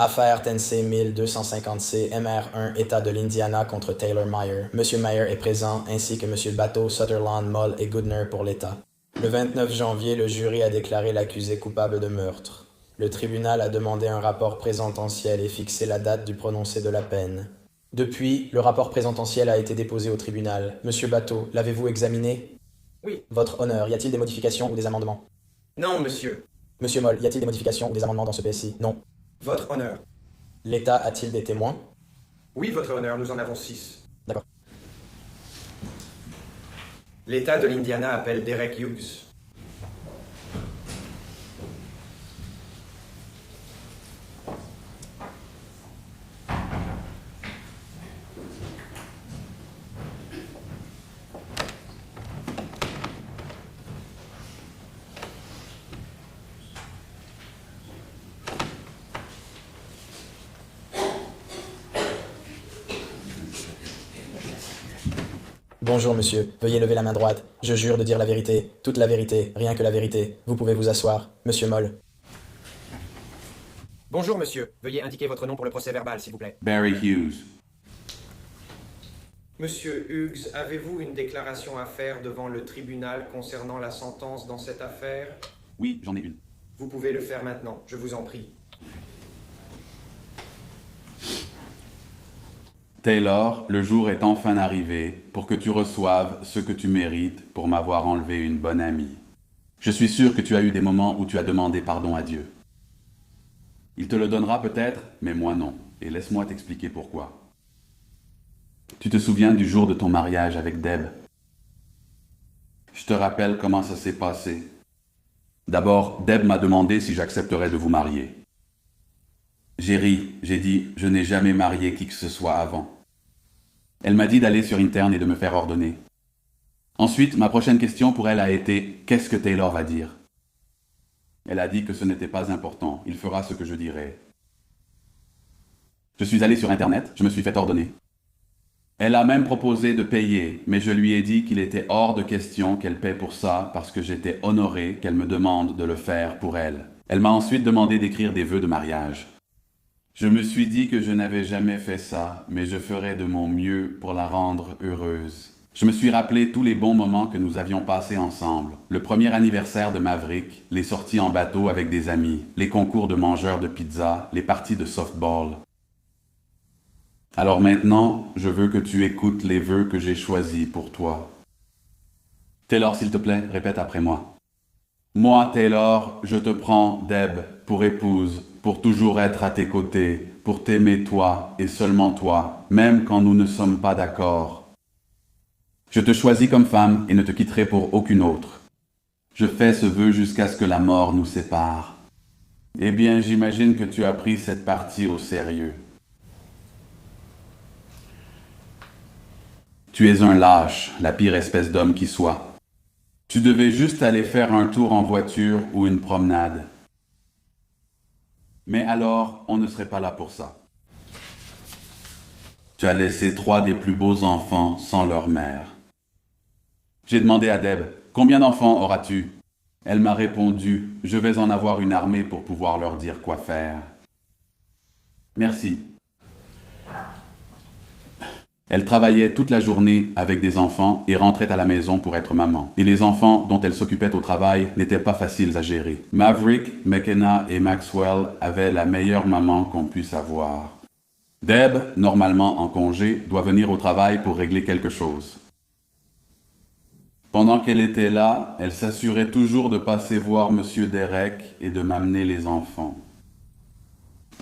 Affaire Tennessee 1250C MR1 État de l'Indiana contre Taylor Meyer. Monsieur Meyer est présent, ainsi que Monsieur Bateau, Sutherland, Moll et Goodner pour l'État. Le 29 janvier, le jury a déclaré l'accusé coupable de meurtre. Le tribunal a demandé un rapport présententiel et fixé la date du prononcé de la peine. Depuis, le rapport présententiel a été déposé au tribunal. Monsieur Bateau, l'avez-vous examiné? Oui. Votre honneur, y a-t-il des modifications ou des amendements? Non, monsieur. Monsieur Moll, y a-t-il des modifications ou des amendements dans ce PSI? Non. Votre honneur. L'État a-t-il des témoins? Oui, votre honneur, nous en avons 6. D'accord. L'État de l'Indiana appelle Derek Hughes. Bonjour monsieur, veuillez lever la main droite. Je jure de dire la vérité, toute la vérité, rien que la vérité. Vous pouvez vous asseoir. Monsieur Moll. Bonjour, monsieur. Veuillez indiquer votre nom pour le procès verbal, s'il vous plaît. Barry Hughes. Monsieur Hughes, avez-vous une déclaration à faire devant le tribunal concernant la sentence dans cette affaire? Oui, j'en ai une. Vous pouvez le faire maintenant, je vous en prie. Taylor, le jour est enfin arrivé pour que tu reçoives ce que tu mérites pour m'avoir enlevé une bonne amie. Je suis sûr que tu as eu des moments où tu as demandé pardon à Dieu. Il te le donnera peut-être, mais moi non. Et laisse-moi t'expliquer pourquoi. Tu te souviens du jour de ton mariage avec Deb? Je te rappelle comment ça s'est passé. D'abord, Deb m'a demandé si j'accepterais de vous marier. J'ai ri, j'ai dit, je n'ai jamais marié qui que ce soit avant. Elle m'a dit d'aller sur Interne et de me faire ordonner. Ensuite, ma prochaine question pour elle a été, qu'est-ce que Taylor va dire? Elle a dit que ce n'était pas important, il fera ce que je dirai. Je suis allé sur Internet, je me suis fait ordonner. Elle a même proposé de payer, mais je lui ai dit qu'il était hors de question qu'elle paie pour ça parce que j'étais honoré qu'elle me demande de le faire pour elle. Elle m'a ensuite demandé d'écrire des vœux de mariage. Je me suis dit que je n'avais jamais fait ça, mais je ferais de mon mieux pour la rendre heureuse. Je me suis rappelé tous les bons moments que nous avions passés ensemble. Le premier anniversaire de Maverick, les sorties en bateau avec des amis, les concours de mangeurs de pizza, les parties de softball. Alors maintenant, je veux que tu écoutes les vœux que j'ai choisis pour toi. Taylor, s'il te plaît, répète après moi. Moi, Taylor, je te prends, Deb, pour épouse, pour toujours être à tes côtés, pour t'aimer toi et seulement toi, même quand nous ne sommes pas d'accord. Je te choisis comme femme et ne te quitterai pour aucune autre. Je fais ce vœu jusqu'à ce que la mort nous sépare. Eh bien, j'imagine que tu as pris cette partie au sérieux. Tu es un lâche, la pire espèce d'homme qui soit. Tu devais juste aller faire un tour en voiture ou une promenade. Mais alors, on ne serait pas là pour ça. Tu as laissé 3 des plus beaux enfants sans leur mère. J'ai demandé à Deb, combien d'enfants auras-tu? Elle m'a répondu, je vais en avoir une armée pour pouvoir leur dire quoi faire. Merci. Elle travaillait toute la journée avec des enfants et rentrait à la maison pour être maman. Et les enfants dont elle s'occupait au travail n'étaient pas faciles à gérer. Maverick, McKenna et Maxwell avaient la meilleure maman qu'on puisse avoir. Deb, normalement en congé, doit venir au travail pour régler quelque chose. Pendant qu'elle était là, elle s'assurait toujours de passer voir Monsieur Derek et de m'amener les enfants.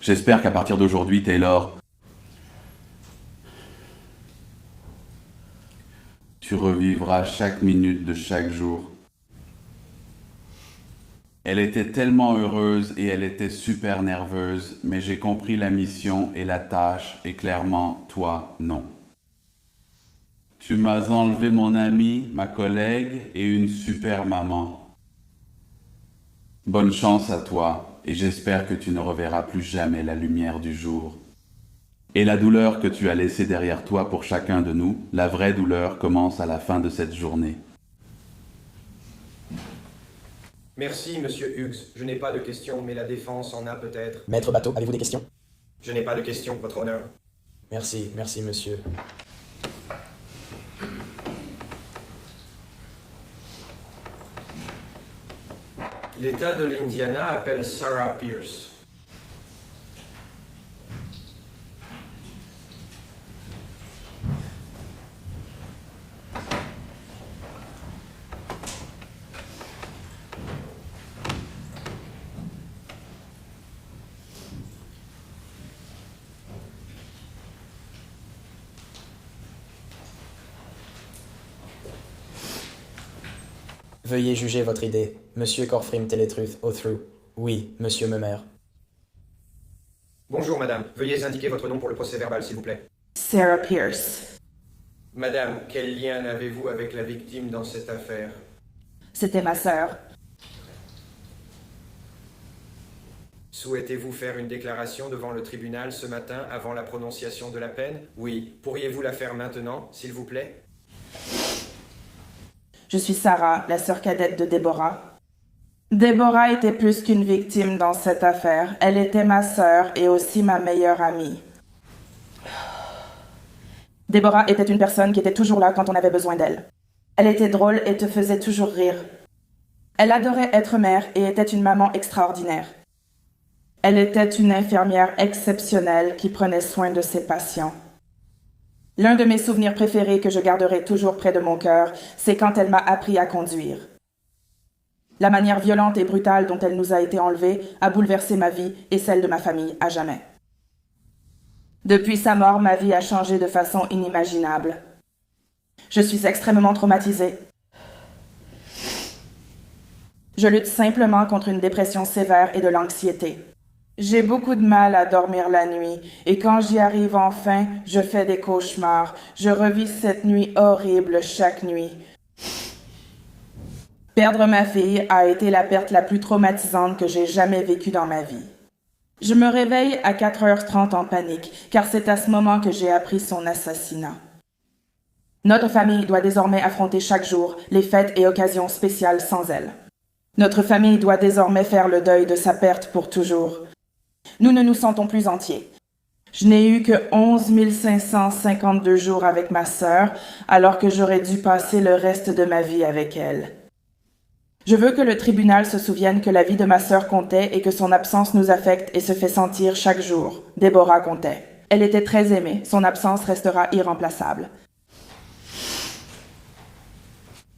J'espère qu'à partir d'aujourd'hui, Taylor, tu revivras chaque minute de chaque jour. Elle était tellement heureuse et elle était super nerveuse, mais j'ai compris la mission et la tâche, et clairement, toi, non. Tu m'as enlevé mon ami, ma collègue et une super maman. Bonne chance à toi, et j'espère que tu ne reverras plus jamais la lumière du jour. Et la douleur que tu as laissée derrière toi pour chacun de nous, la vraie douleur commence à la fin de cette journée. Merci, monsieur Hughes. Je n'ai pas de questions, mais la défense en a peut-être. Maître Bateau, avez-vous des questions? Je n'ai pas de questions, votre honneur. Merci, merci, monsieur. L'État de l'Indiana appelle Sarah Pierce. Veuillez juger votre idée. Monsieur Corfrim Teletruth, Othru. Oui, monsieur Memer. Bonjour, madame. Veuillez indiquer votre nom pour le procès-verbal, s'il vous plaît. Sarah Pierce. Madame, quel lien avez-vous avec la victime dans cette affaire? C'était ma sœur. Souhaitez-vous faire une déclaration devant le tribunal ce matin avant la prononciation de la peine? Oui. Pourriez-vous la faire maintenant, s'il vous plaît? Je suis Sarah, la sœur cadette de Déborah. Déborah était plus qu'une victime dans cette affaire. Elle était ma sœur et aussi ma meilleure amie. Déborah était une personne qui était toujours là quand on avait besoin d'elle. Elle était drôle et te faisait toujours rire. Elle adorait être mère et était une maman extraordinaire. Elle était une infirmière exceptionnelle qui prenait soin de ses patients. L'un de mes souvenirs préférés que je garderai toujours près de mon cœur, c'est quand elle m'a appris à conduire. La manière violente et brutale dont elle nous a été enlevée a bouleversé ma vie et celle de ma famille à jamais. Depuis sa mort, ma vie a changé de façon inimaginable. Je suis extrêmement traumatisée. Je lutte simplement contre une dépression sévère et de l'anxiété. J'ai beaucoup de mal à dormir la nuit, et quand j'y arrive enfin, je fais des cauchemars. Je revis cette nuit horrible chaque nuit. Perdre ma fille a été la perte la plus traumatisante que j'ai jamais vécue dans ma vie. Je me réveille à 4h30 en panique, car c'est à ce moment que j'ai appris son assassinat. Notre famille doit désormais affronter chaque jour les fêtes et occasions spéciales sans elle. Notre famille doit désormais faire le deuil de sa perte pour toujours. Nous ne nous sentons plus entiers. Je n'ai eu que 11 552 jours avec ma sœur, alors que j'aurais dû passer le reste de ma vie avec elle. Je veux que le tribunal se souvienne que la vie de ma sœur comptait et que son absence nous affecte et se fait sentir chaque jour. Déborah comptait. Elle était très aimée. Son absence restera irremplaçable.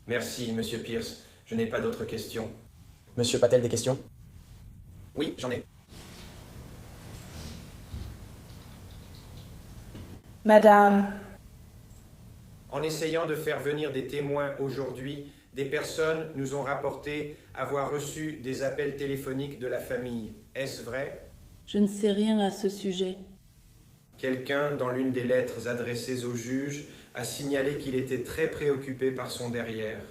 Merci, monsieur Pierce. Je n'ai pas d'autres questions. Monsieur Patel, des questions? Oui, j'en ai. Madame, En essayant de faire venir des témoins aujourd'hui, des personnes nous ont rapporté avoir reçu des appels téléphoniques de la famille. Est-ce vrai? Je ne sais rien à ce sujet. Quelqu'un, dans l'une des lettres adressées au juge, a signalé qu'il était très préoccupé par son derrière.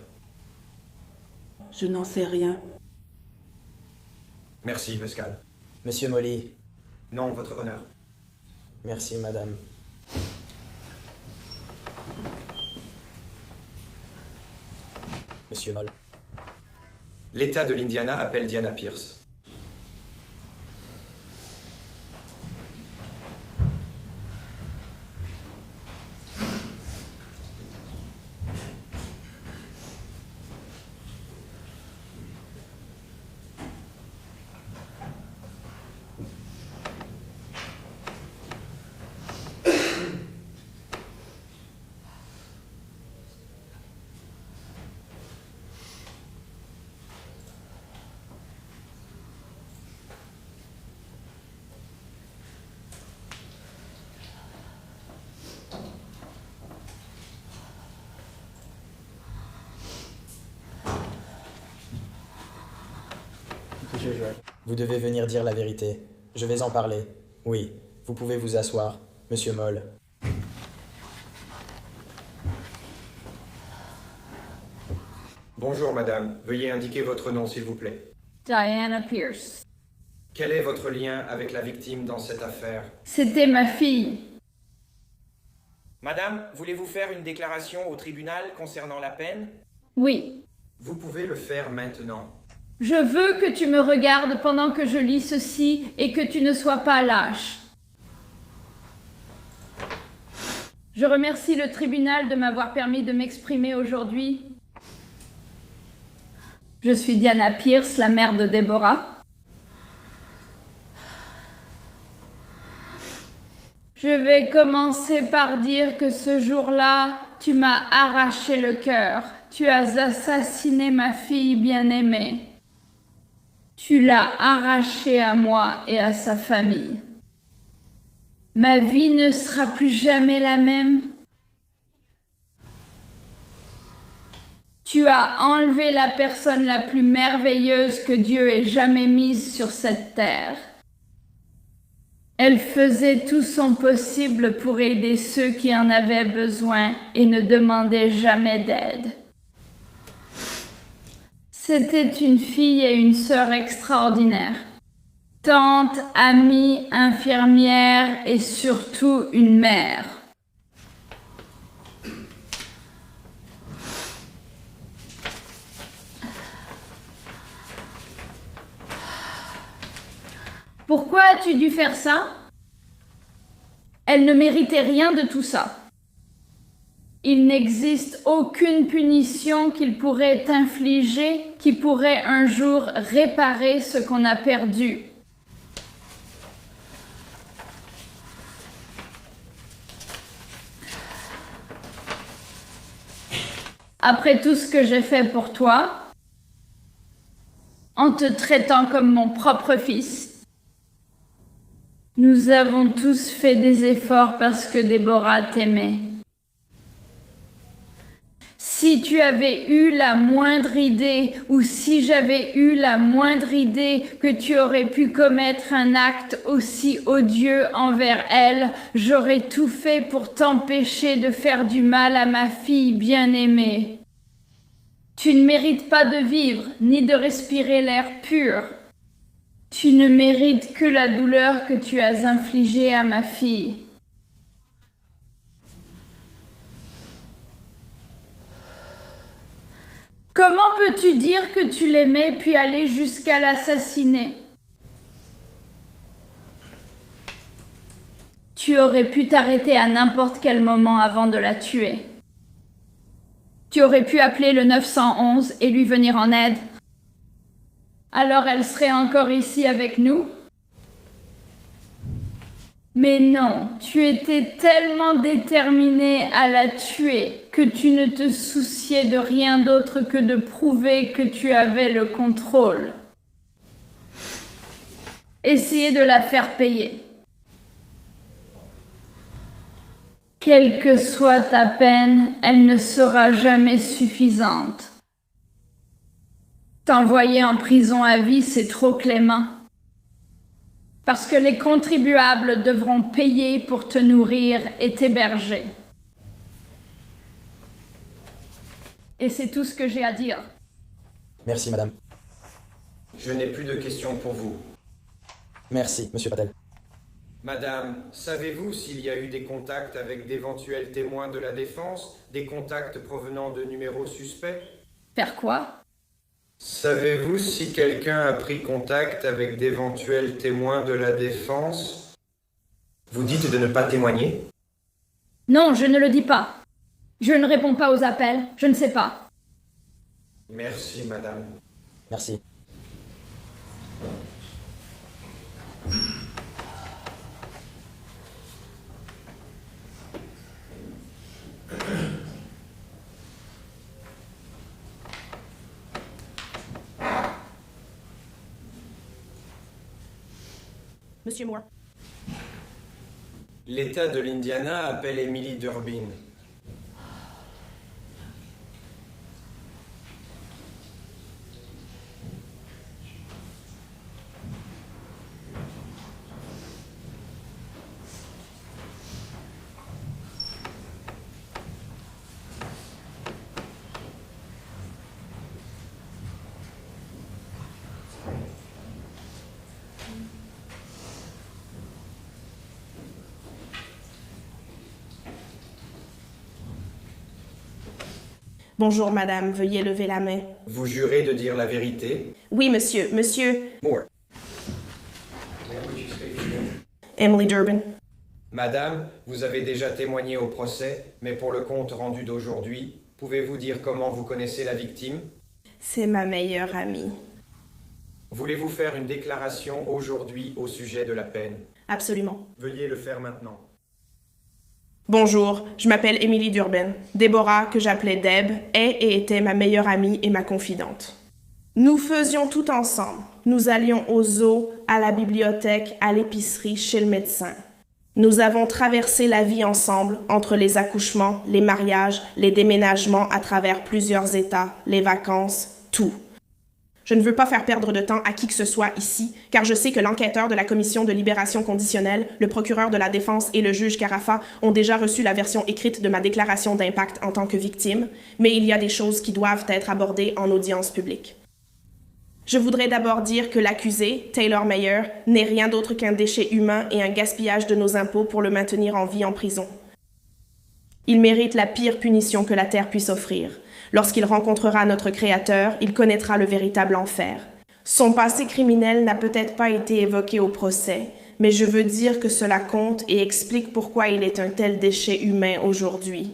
Je n'en sais rien. Merci, Pascal. Monsieur Molly. Non, votre honneur. Merci, madame. Monsieur Moll. L'État de l'Indiana appelle Diana Pierce. Vous devez venir dire la vérité. Je vais en parler. Oui, vous pouvez vous asseoir, monsieur Moll. Bonjour, madame. Veuillez indiquer votre nom, s'il vous plaît. Diana Pierce. Quel est votre lien avec la victime dans cette affaire? C'était ma fille. Madame, voulez-vous faire une déclaration au tribunal concernant la peine? Oui. Vous pouvez le faire maintenant. Je veux que tu me regardes pendant que je lis ceci et que tu ne sois pas lâche. Je remercie le tribunal de m'avoir permis de m'exprimer aujourd'hui. Je suis Diana Pierce, la mère de Deborah. Je vais commencer par dire que ce jour-là, tu m'as arraché le cœur. Tu as assassiné ma fille bien-aimée. Tu l'as arrachée à moi et à sa famille. Ma vie ne sera plus jamais la même. Tu as enlevé la personne la plus merveilleuse que Dieu ait jamais mise sur cette terre. Elle faisait tout son possible pour aider ceux qui en avaient besoin et ne demandait jamais d'aide. C'était une fille et une sœur extraordinaires. Tante, amie, infirmière et surtout une mère. Pourquoi as-tu dû faire ça? Elle ne méritait rien de tout ça. Il n'existe aucune punition qu'il pourrait infliger qui pourrait un jour réparer ce qu'on a perdu. Après tout ce que j'ai fait pour toi, en te traitant comme mon propre fils, nous avons tous fait des efforts parce que Déborah t'aimait. Si tu avais eu la moindre idée, ou si j'avais eu la moindre idée que tu aurais pu commettre un acte aussi odieux envers elle, j'aurais tout fait pour t'empêcher de faire du mal à ma fille bien-aimée. Tu ne mérites pas de vivre, ni de respirer l'air pur. Tu ne mérites que la douleur que tu as infligée à ma fille. Comment peux-tu dire que tu l'aimais puis aller jusqu'à l'assassiner? Tu aurais pu t'arrêter à n'importe quel moment avant de la tuer. Tu aurais pu appeler le 911 et lui venir en aide. Alors elle serait encore ici avec nous? Mais non, tu étais tellement déterminé à la tuer que tu ne te souciais de rien d'autre que de prouver que tu avais le contrôle. Essayez de la faire payer. Quelle que soit ta peine, elle ne sera jamais suffisante. T'envoyer en prison à vie, c'est trop clément. Parce que les contribuables devront payer pour te nourrir et t'héberger. Et c'est tout ce que j'ai à dire. Merci, madame. Je n'ai plus de questions pour vous. Merci, monsieur Patel. Madame, savez-vous s'il y a eu des contacts avec d'éventuels témoins de la défense, des contacts provenant de numéros suspects? Faire quoi? Savez-vous si quelqu'un a pris contact avec d'éventuels témoins de la défense? Vous dites de ne pas témoigner? Non, je ne le dis pas. Je ne réponds pas aux appels, je ne sais pas. Merci, madame. Merci. Monsieur Moore. L'État de l'Indiana appelle Emily Durbin. Bonjour, madame. Veuillez lever la main. Vous jurez de dire la vérité? Oui, monsieur. Monsieur Moore. Emily Durbin. Madame, vous avez déjà témoigné au procès, mais pour le compte rendu d'aujourd'hui, pouvez-vous dire comment vous connaissez la victime? C'est ma meilleure amie. Voulez-vous faire une déclaration aujourd'hui au sujet de la peine? Absolument. Veuillez le faire maintenant. Bonjour, je m'appelle Émilie Durbin. Déborah, que j'appelais Deb, est et était ma meilleure amie et ma confidente. Nous faisions tout ensemble. Nous allions au zoo, à la bibliothèque, à l'épicerie, chez le médecin. Nous avons traversé la vie ensemble, entre les accouchements, les mariages, les déménagements à travers plusieurs États, les vacances, tout. Je ne veux pas faire perdre de temps à qui que ce soit ici, car je sais que l'enquêteur de la commission de libération conditionnelle, le procureur de la défense et le juge Carafa ont déjà reçu la version écrite de ma déclaration d'impact en tant que victime, mais il y a des choses qui doivent être abordées en audience publique. Je voudrais d'abord dire que l'accusé, Taylor Mayer, n'est rien d'autre qu'un déchet humain et un gaspillage de nos impôts pour le maintenir en vie en prison. Il mérite la pire punition que la terre puisse offrir. Lorsqu'il rencontrera notre Créateur, il connaîtra le véritable enfer. Son passé criminel n'a peut-être pas été évoqué au procès, mais je veux dire que cela compte et explique pourquoi il est un tel déchet humain aujourd'hui.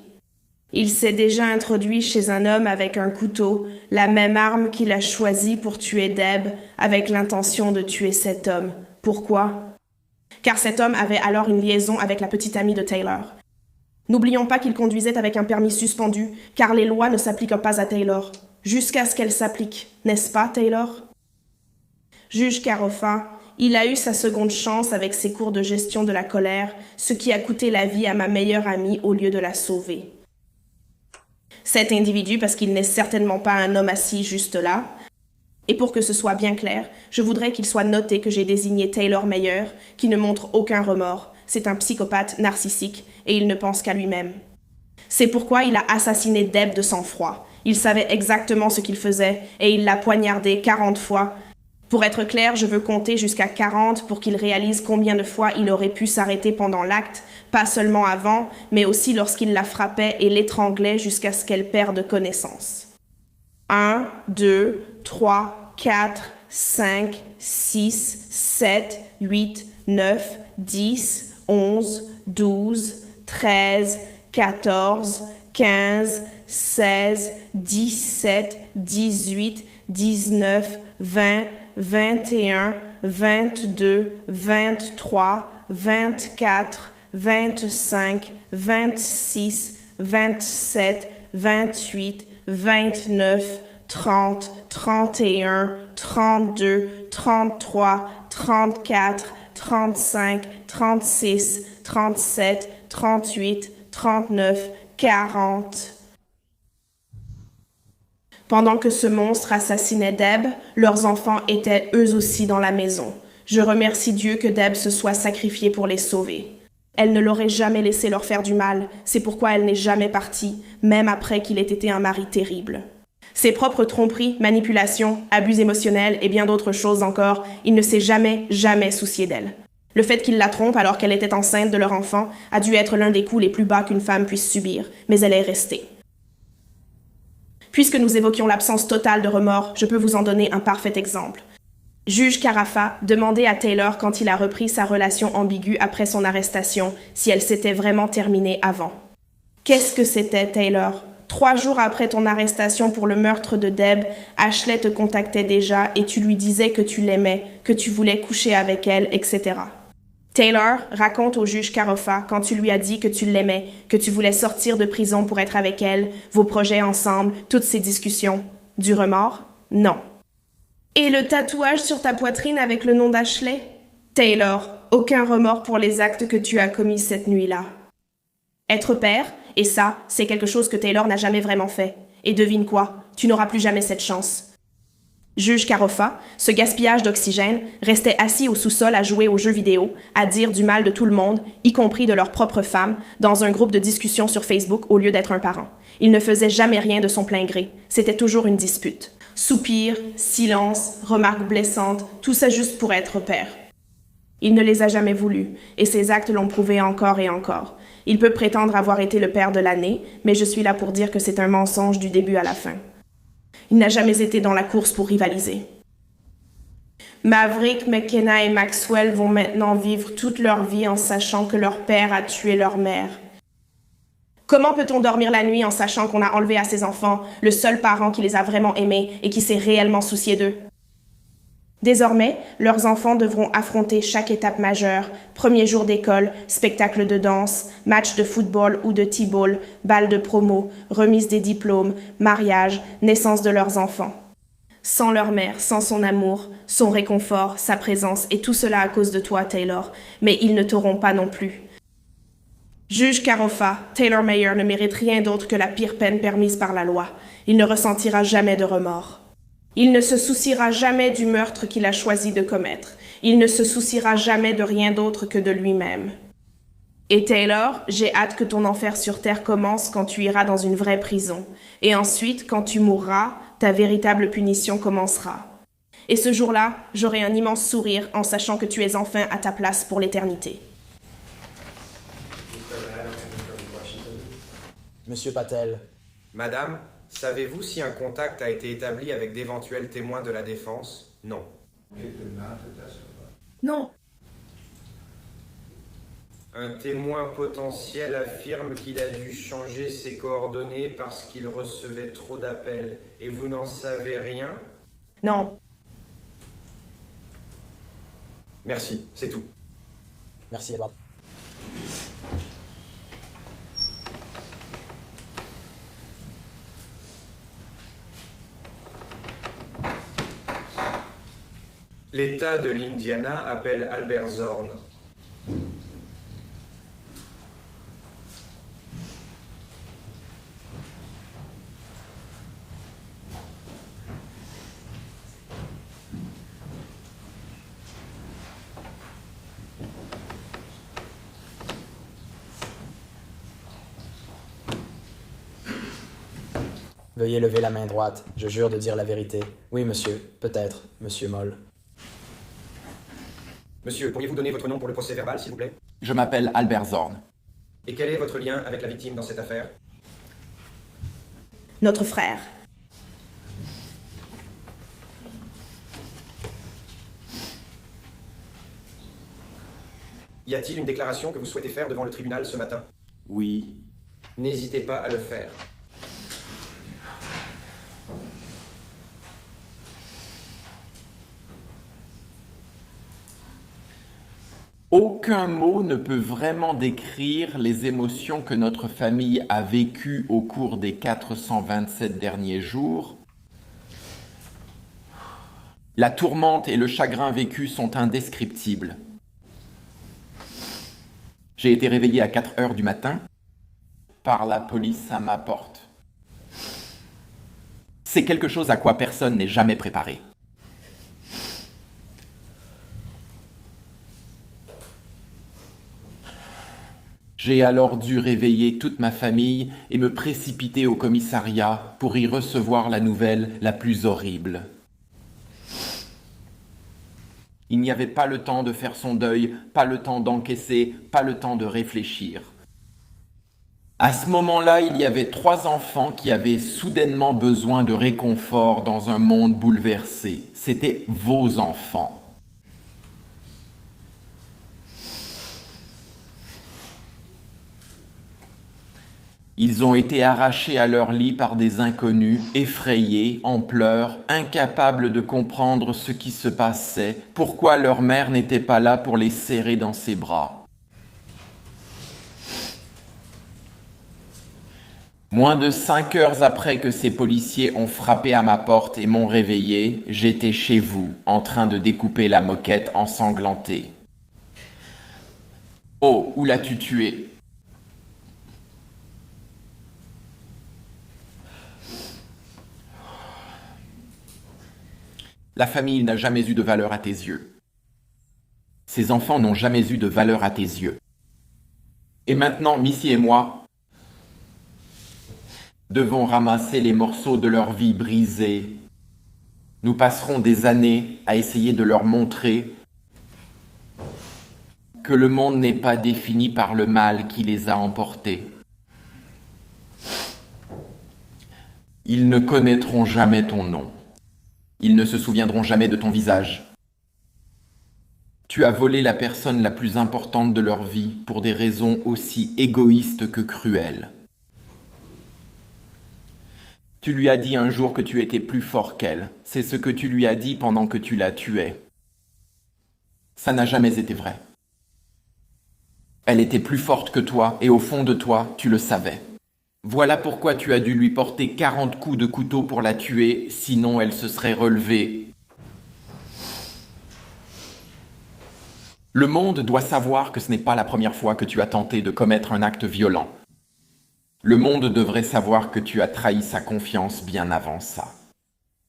Il s'est déjà introduit chez un homme avec un couteau, la même arme qu'il a choisie pour tuer Deb, avec l'intention de tuer cet homme. Pourquoi? Car cet homme avait alors une liaison avec la petite amie de Taylor. N'oublions pas qu'il conduisait avec un permis suspendu, car les lois ne s'appliquent pas à Taylor, jusqu'à ce qu'elles s'appliquent, n'est-ce pas, Taylor? Juge Carafa, il a eu sa seconde chance avec ses cours de gestion de la colère, ce qui a coûté la vie à ma meilleure amie au lieu de la sauver. Cet individu, parce qu'il n'est certainement pas un homme assis juste là, et pour que ce soit bien clair, je voudrais qu'il soit noté que j'ai désigné Taylor Mayer, qui ne montre aucun remords. C'est un psychopathe narcissique et il ne pense qu'à lui-même. C'est pourquoi il a assassiné Deb de sang-froid. Il savait exactement ce qu'il faisait et il l'a poignardée 40 fois. Pour être clair, je veux compter jusqu'à 40 pour qu'il réalise combien de fois il aurait pu s'arrêter pendant l'acte, pas seulement avant, mais aussi lorsqu'il la frappait et l'étranglait jusqu'à ce qu'elle perde connaissance. 1, 2, 3, 4, 5, 6, 7, 8, 9, 10, 11, 12, 13, 14, 15, 16, 17, 18, 19, 20, 21, 22, 23, 24, 25, 26, 27, 28, 29, 30, 31, 32, 33, 34, 35, 36, 37, 38, 39, 40. Pendant que ce monstre assassinait Deb, leurs enfants étaient eux aussi dans la maison. Je remercie Dieu que Deb se soit sacrifiée pour les sauver. Elle ne l'aurait jamais laissé leur faire du mal, c'est pourquoi elle n'est jamais partie, même après qu'il ait été un mari terrible. Ses propres tromperies, manipulations, abus émotionnels et bien d'autres choses encore, il ne s'est jamais soucié d'elle. Le fait qu'il la trompe alors qu'elle était enceinte de leur enfant a dû être l'un des coups les plus bas qu'une femme puisse subir, mais elle est restée. Puisque nous évoquions l'absence totale de remords, je peux vous en donner un parfait exemple. Juge Carafa demandait à Taylor quand il a repris sa relation ambiguë après son arrestation si elle s'était vraiment terminée avant. Qu'est-ce que c'était, Taylor? 3 jours après ton arrestation pour le meurtre de Deb, Ashley te contactait déjà et tu lui disais que tu l'aimais, que tu voulais coucher avec elle, etc. Taylor raconte au juge Carafa quand tu lui as dit que tu l'aimais, que tu voulais sortir de prison pour être avec elle, vos projets ensemble, toutes ces discussions. Du remords? Non. Et le tatouage sur ta poitrine avec le nom d'Ashley? Taylor, aucun remords pour les actes que tu as commis cette nuit-là. Être père, et ça, c'est quelque chose que Taylor n'a jamais vraiment fait. Et devine quoi? Tu n'auras plus jamais cette chance. Juge Carafa, ce gaspillage d'oxygène, restait assis au sous-sol à jouer aux jeux vidéo, à dire du mal de tout le monde, y compris de leur propre femme, dans un groupe de discussion sur Facebook au lieu d'être un parent. Il ne faisait jamais rien de son plein gré. C'était toujours une dispute. Soupirs, silence, remarques blessantes, tout ça juste pour être père. Il ne les a jamais voulus, et ses actes l'ont prouvé encore et encore. Il peut prétendre avoir été le père de l'année, mais je suis là pour dire que c'est un mensonge du début à la fin. Il n'a jamais été dans la course pour rivaliser. Maverick, McKenna et Maxwell vont maintenant vivre toute leur vie en sachant que leur père a tué leur mère. Comment peut-on dormir la nuit en sachant qu'on a enlevé à ses enfants le seul parent qui les a vraiment aimés et qui s'est réellement soucié d'eux? Désormais, leurs enfants devront affronter chaque étape majeure, premier jour d'école, spectacle de danse, match de football ou de t-ball, bal de promo, remise des diplômes, mariage, naissance de leurs enfants. Sans leur mère, sans son amour, son réconfort, sa présence, et tout cela à cause de toi, Taylor, mais ils ne t'auront pas non plus. Juge Carofa, Taylor Mayer ne mérite rien d'autre que la pire peine permise par la loi. Il ne ressentira jamais de remords. Il ne se souciera jamais du meurtre qu'il a choisi de commettre. Il ne se souciera jamais de rien d'autre que de lui-même. Et Taylor, j'ai hâte que ton enfer sur Terre commence quand tu iras dans une vraie prison. Et ensuite, quand tu mourras, ta véritable punition commencera. Et ce jour-là, j'aurai un immense sourire en sachant que tu es enfin à ta place pour l'éternité. Monsieur Patel, Madame, savez-vous si un contact a été établi avec d'éventuels témoins de la défense? Non. Non. Un témoin potentiel affirme qu'il a dû changer ses coordonnées parce qu'il recevait trop d'appels. Et vous n'en savez rien? Non. Merci, c'est tout. merci Edward. L'État de l'Indiana appelle Albert Zorn. Veuillez lever la main droite. Je jure de dire la vérité. Oui, monsieur. Peut-être, monsieur Moll. Monsieur, pourriez-vous donner votre nom pour le procès verbal, s'il vous plaît? Je m'appelle Albert Zorn. Et quel est votre lien avec la victime dans cette affaire? Notre frère. Y a-t-il une déclaration que vous souhaitez faire devant le tribunal ce matin? Oui. N'hésitez pas à le faire. Aucun mot ne peut vraiment décrire les émotions que notre famille a vécues au cours des 427 derniers jours. La tourmente et le chagrin vécu sont indescriptibles. J'ai été réveillé à 4 heures du matin par la police à ma porte. C'est quelque chose à quoi personne n'est jamais préparé. J'ai alors dû réveiller toute ma famille et me précipiter au commissariat pour y recevoir la nouvelle la plus horrible. Il n'y avait pas le temps de faire son deuil, pas le temps d'encaisser, pas le temps de réfléchir. À ce moment-là, il y avait 3 enfants qui avaient soudainement besoin de réconfort dans un monde bouleversé. C'étaient vos enfants. Ils ont été arrachés à leur lit par des inconnus, effrayés, en pleurs, incapables de comprendre ce qui se passait, pourquoi leur mère n'était pas là pour les serrer dans ses bras. Moins de 5 heures après que ces policiers ont frappé à ma porte et m'ont réveillé, j'étais chez vous, en train de découper la moquette ensanglantée. « Oh, où l'as-tu tué ?» La famille n'a jamais eu de valeur à tes yeux. Ces enfants n'ont jamais eu de valeur à tes yeux. Et maintenant, Missy et moi devons ramasser les morceaux de leur vie brisée. Nous passerons des années à essayer de leur montrer que le monde n'est pas défini par le mal qui les a emportés. Ils ne connaîtront jamais ton nom. Ils ne se souviendront jamais de ton visage. Tu as volé la personne la plus importante de leur vie pour des raisons aussi égoïstes que cruelles. Tu lui as dit un jour que tu étais plus fort qu'elle. C'est ce que tu lui as dit pendant que tu la tuais. Ça n'a jamais été vrai. Elle était plus forte que toi et au fond de toi, tu le savais. Voilà pourquoi tu as dû lui porter 40 coups de couteau pour la tuer, sinon elle se serait relevée. Le monde doit savoir que ce n'est pas la première fois que tu as tenté de commettre un acte violent. Le monde devrait savoir que tu as trahi sa confiance bien avant ça.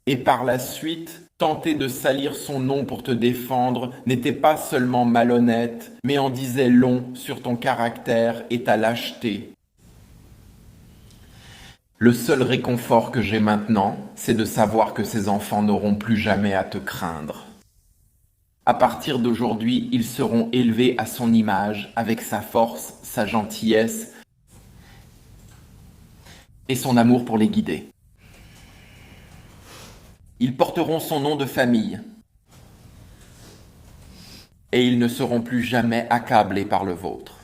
Et par la suite, tenter de salir son nom pour te défendre n'était pas seulement malhonnête, mais en disait long sur ton caractère et ta lâcheté. Le seul réconfort que j'ai maintenant, c'est de savoir que ces enfants n'auront plus jamais à te craindre. À partir d'aujourd'hui, ils seront élevés à son image, avec sa force, sa gentillesse et son amour pour les guider. Ils porteront son nom de famille et ils ne seront plus jamais accablés par le vôtre.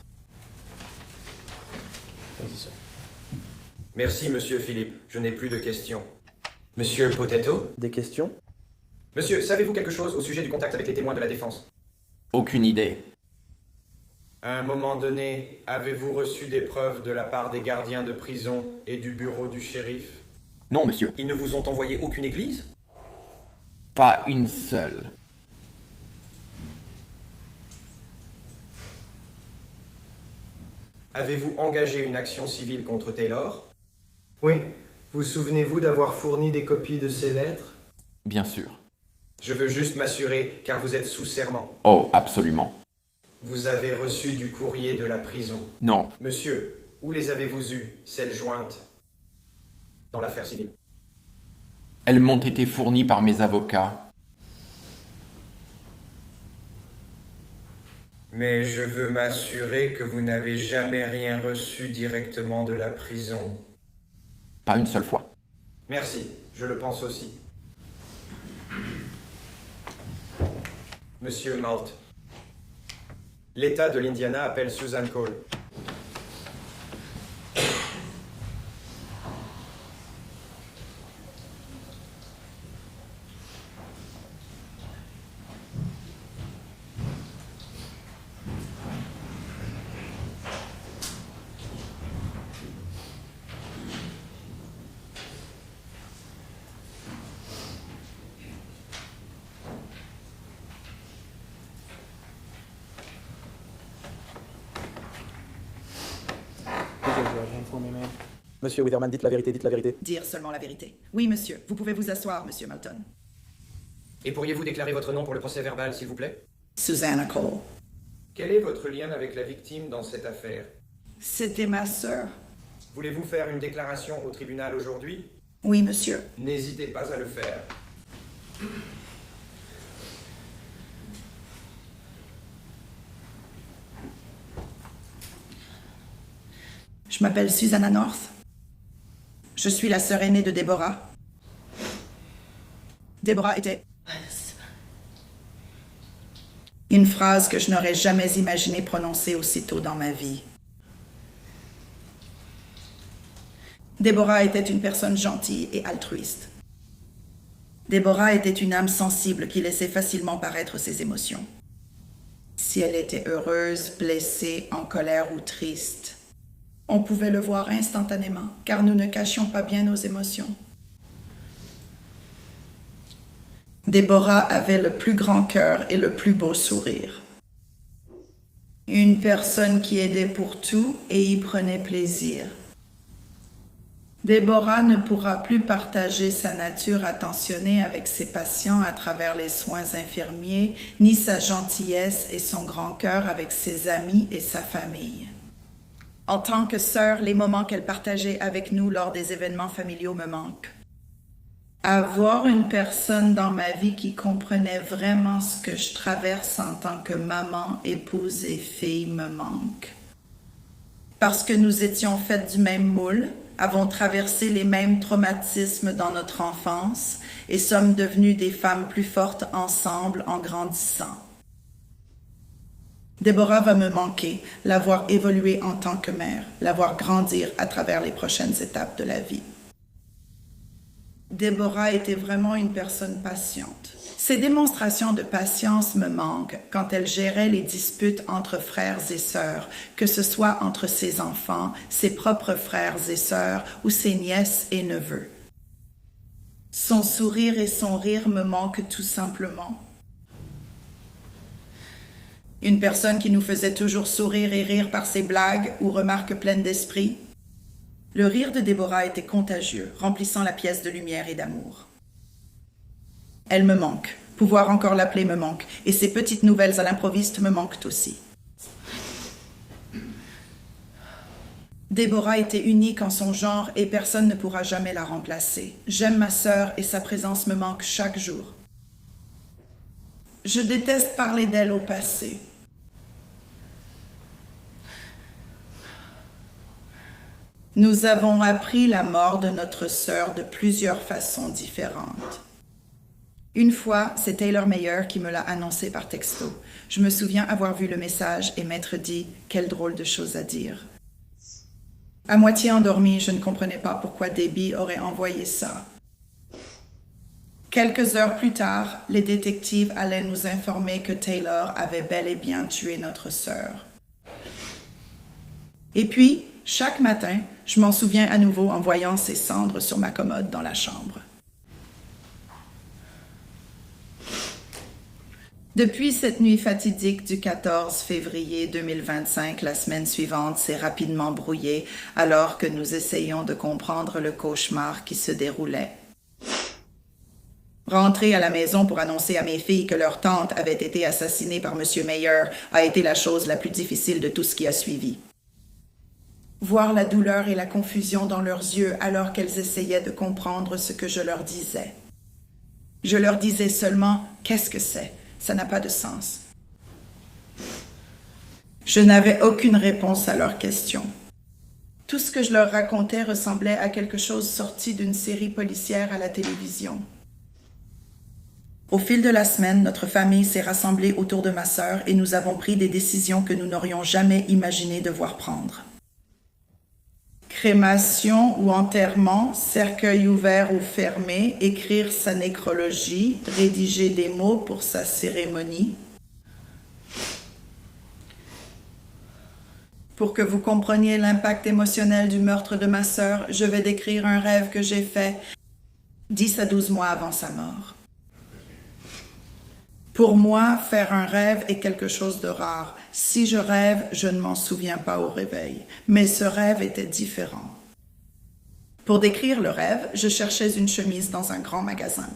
Merci, monsieur Philippe. Je n'ai plus de questions. Monsieur Potato, des questions? Monsieur, savez-vous quelque chose au sujet du contact avec les témoins de la défense? Aucune idée. À un moment donné, avez-vous reçu des preuves de la part des gardiens de prison et du bureau du shérif? Non, monsieur. Ils ne vous ont envoyé aucune église? Pas une seule. Avez-vous engagé une action civile contre Taylor? Oui. Vous souvenez-vous d'avoir fourni des copies de ces lettres? Bien sûr. Je veux juste m'assurer, car vous êtes sous serment. Oh, absolument. Vous avez reçu du courrier de la prison? Non. Monsieur, où les avez-vous eus, celles jointes dans l'affaire civile? Elles m'ont été fournies par mes avocats. Mais je veux m'assurer que vous n'avez jamais rien reçu directement de la prison. Pas une seule fois. Merci, je le pense aussi. Monsieur Malt, l'État de l'Indiana appelle Susan Cole. Monsieur Witherman, dites la vérité, dites la vérité. Dire seulement la vérité. Oui, monsieur. Vous pouvez vous asseoir, monsieur Malton. Et pourriez-vous déclarer votre nom pour le procès verbal, s'il vous plaît? Susanna Cole. Quel est votre lien avec la victime dans cette affaire? C'était ma sœur. Voulez-vous faire une déclaration au tribunal aujourd'hui? Oui, monsieur. N'hésitez pas à le faire. Je m'appelle Susanna North. Je suis la sœur aînée de Deborah. Deborah était... Une phrase que je n'aurais jamais imaginé prononcer aussitôt dans ma vie. Deborah était une personne gentille et altruiste. Deborah était une âme sensible qui laissait facilement paraître ses émotions. Si elle était heureuse, blessée, en colère ou triste, on pouvait le voir instantanément, car nous ne cachions pas bien nos émotions. Deborah avait le plus grand cœur et le plus beau sourire. Une personne qui aidait pour tout et y prenait plaisir. Deborah ne pourra plus partager sa nature attentionnée avec ses patients à travers les soins infirmiers, ni sa gentillesse et son grand cœur avec ses amis et sa famille. En tant que sœur, les moments qu'elle partageait avec nous lors des événements familiaux me manquent. Avoir une personne dans ma vie qui comprenait vraiment ce que je traverse en tant que maman, épouse et fille me manque. Parce que nous étions faites du même moule, avons traversé les mêmes traumatismes dans notre enfance et sommes devenues des femmes plus fortes ensemble en grandissant. Déborah va me manquer, la voir évoluer en tant que mère, la voir grandir à travers les prochaines étapes de la vie. Déborah était vraiment une personne patiente. Ses démonstrations de patience me manquent quand elle gérait les disputes entre frères et sœurs, que ce soit entre ses enfants, ses propres frères et sœurs ou ses nièces et neveux. Son sourire et son rire me manquent tout simplement. Une personne qui nous faisait toujours sourire et rire par ses blagues ou remarques pleines d'esprit. Le rire de Déborah était contagieux, remplissant la pièce de lumière et d'amour. Elle me manque. Pouvoir encore l'appeler me manque. Et ses petites nouvelles à l'improviste me manquent aussi. Déborah était unique en son genre et personne ne pourra jamais la remplacer. J'aime ma sœur et sa présence me manque chaque jour. Je déteste parler d'elle au passé. Nous avons appris la mort de notre sœur de plusieurs façons différentes. Une fois, c'est Taylor Mayer qui me l'a annoncé par texto. Je me souviens avoir vu le message et m'être dit « Quelle drôle de chose à dire ». À moitié endormie, je ne comprenais pas pourquoi Debbie aurait envoyé ça. Quelques heures plus tard, les détectives allaient nous informer que Taylor avait bel et bien tué notre sœur. Et puis, chaque matin, je m'en souviens à nouveau en voyant ses cendres sur ma commode dans la chambre. Depuis cette nuit fatidique du 14 février 2025, la semaine suivante s'est rapidement brouillée alors que nous essayions de comprendre le cauchemar qui se déroulait. Rentrer à la maison pour annoncer à mes filles que leur tante avait été assassinée par M. Mayer a été la chose la plus difficile de tout ce qui a suivi. Voir la douleur et la confusion dans leurs yeux alors qu'elles essayaient de comprendre ce que je leur disais. Je leur disais seulement « Qu'est-ce que c'est ?» Ça n'a pas de sens. Je n'avais aucune réponse à leurs questions. Tout ce que je leur racontais ressemblait à quelque chose sorti d'une série policière à la télévision. Au fil de la semaine, notre famille s'est rassemblée autour de ma sœur et nous avons pris des décisions que nous n'aurions jamais imaginé devoir prendre. Crémation ou enterrement, cercueil ouvert ou fermé, écrire sa nécrologie, rédiger des mots pour sa cérémonie. Pour que vous compreniez l'impact émotionnel du meurtre de ma sœur, je vais décrire un rêve que j'ai fait 10 à 12 mois avant sa mort. Pour moi, faire un rêve est quelque chose de rare. Si je rêve, je ne m'en souviens pas au réveil. Mais ce rêve était différent. Pour décrire le rêve, je cherchais une chemise dans un grand magasin.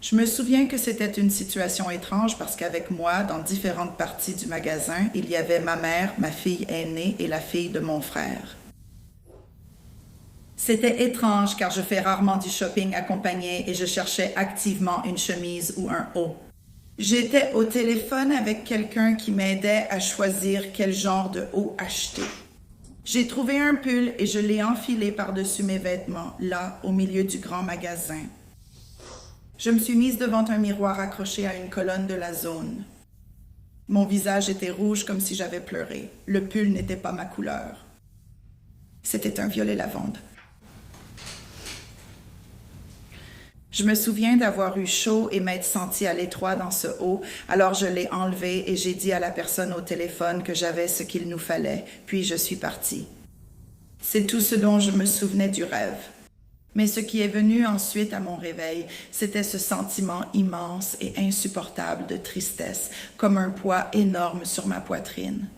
Je me souviens que c'était une situation étrange parce qu'avec moi, dans différentes parties du magasin, il y avait ma mère, ma fille aînée et la fille de mon frère. C'était étrange car je fais rarement du shopping accompagné et je cherchais activement une chemise ou un haut. J'étais au téléphone avec quelqu'un qui m'aidait à choisir quel genre de haut acheter. J'ai trouvé un pull et je l'ai enfilé par-dessus mes vêtements, là, au milieu du grand magasin. Je me suis mise devant un miroir accroché à une colonne de la zone. Mon visage était rouge comme si j'avais pleuré. Le pull n'était pas ma couleur. C'était un violet lavande. Je me souviens d'avoir eu chaud et m'être sentie à l'étroit dans ce haut, alors je l'ai enlevé et j'ai dit à la personne au téléphone que j'avais ce qu'il nous fallait, puis je suis partie. C'est tout ce dont je me souvenais du rêve. Mais ce qui est venu ensuite à mon réveil, c'était ce sentiment immense et insupportable de tristesse, comme un poids énorme sur ma poitrine.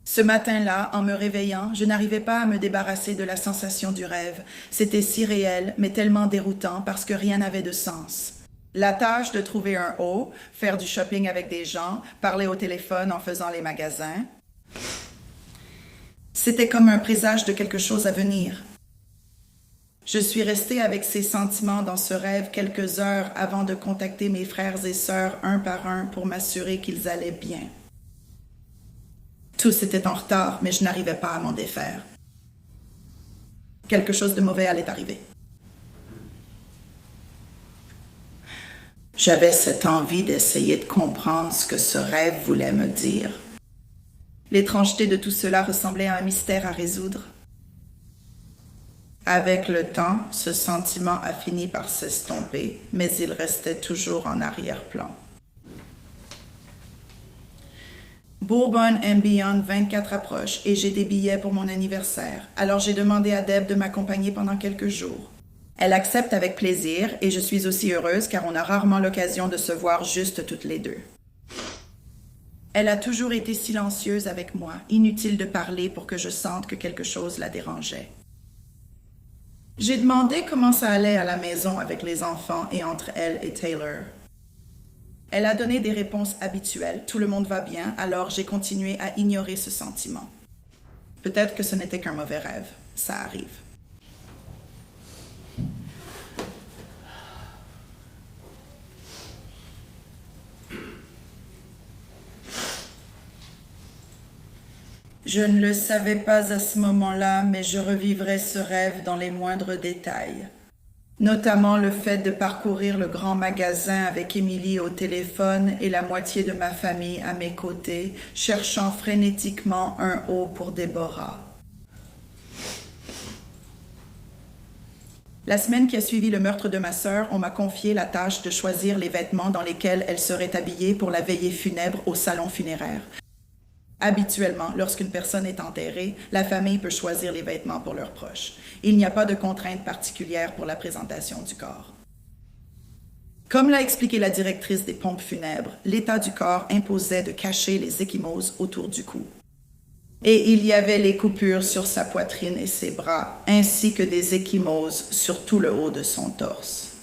Ce matin-là, en me réveillant, je n'arrivais pas à me débarrasser de la sensation du rêve. C'était si réel, mais tellement déroutant parce que rien n'avait de sens. La tâche de trouver un haut, faire du shopping avec des gens, parler au téléphone en faisant les magasins, c'était comme un présage de quelque chose à venir. Je suis restée avec ces sentiments dans ce rêve quelques heures avant de contacter mes frères et sœurs un par un pour m'assurer qu'ils allaient bien. Tous étaient en retard, mais je n'arrivais pas à m'en défaire. Quelque chose de mauvais allait arriver. J'avais cette envie d'essayer de comprendre ce que ce rêve voulait me dire. L'étrangeté de tout cela ressemblait à un mystère à résoudre. Avec le temps, ce sentiment a fini par s'estomper, mais il restait toujours en arrière-plan. Bourbon and Beyond 24 approche et j'ai des billets pour mon anniversaire. Alors j'ai demandé à Deb de m'accompagner pendant quelques jours. Elle accepte avec plaisir et je suis aussi heureuse car on a rarement l'occasion de se voir juste toutes les deux. Elle a toujours été silencieuse avec moi, inutile de parler pour que je sente que quelque chose la dérangeait. J'ai demandé comment ça allait à la maison avec les enfants et entre elle et Taylor. Elle a donné des réponses habituelles, tout le monde va bien, alors j'ai continué à ignorer ce sentiment. Peut-être que ce n'était qu'un mauvais rêve, ça arrive. Je ne le savais pas à ce moment-là, mais je revivrais ce rêve dans les moindres détails. Notamment le fait de parcourir le grand magasin avec Émilie au téléphone et la moitié de ma famille à mes côtés, cherchant frénétiquement un haut pour Déborah. La semaine qui a suivi le meurtre de ma sœur, on m'a confié la tâche de choisir les vêtements dans lesquels elle serait habillée pour la veillée funèbre au salon funéraire. Habituellement, lorsqu'une personne est enterrée, la famille peut choisir les vêtements pour leurs proches. Il n'y a pas de contrainte particulière pour la présentation du corps. Comme l'a expliqué la directrice des pompes funèbres, l'état du corps imposait de cacher les ecchymoses autour du cou. Et il y avait les coupures sur sa poitrine et ses bras, ainsi que des ecchymoses sur tout le haut de son torse.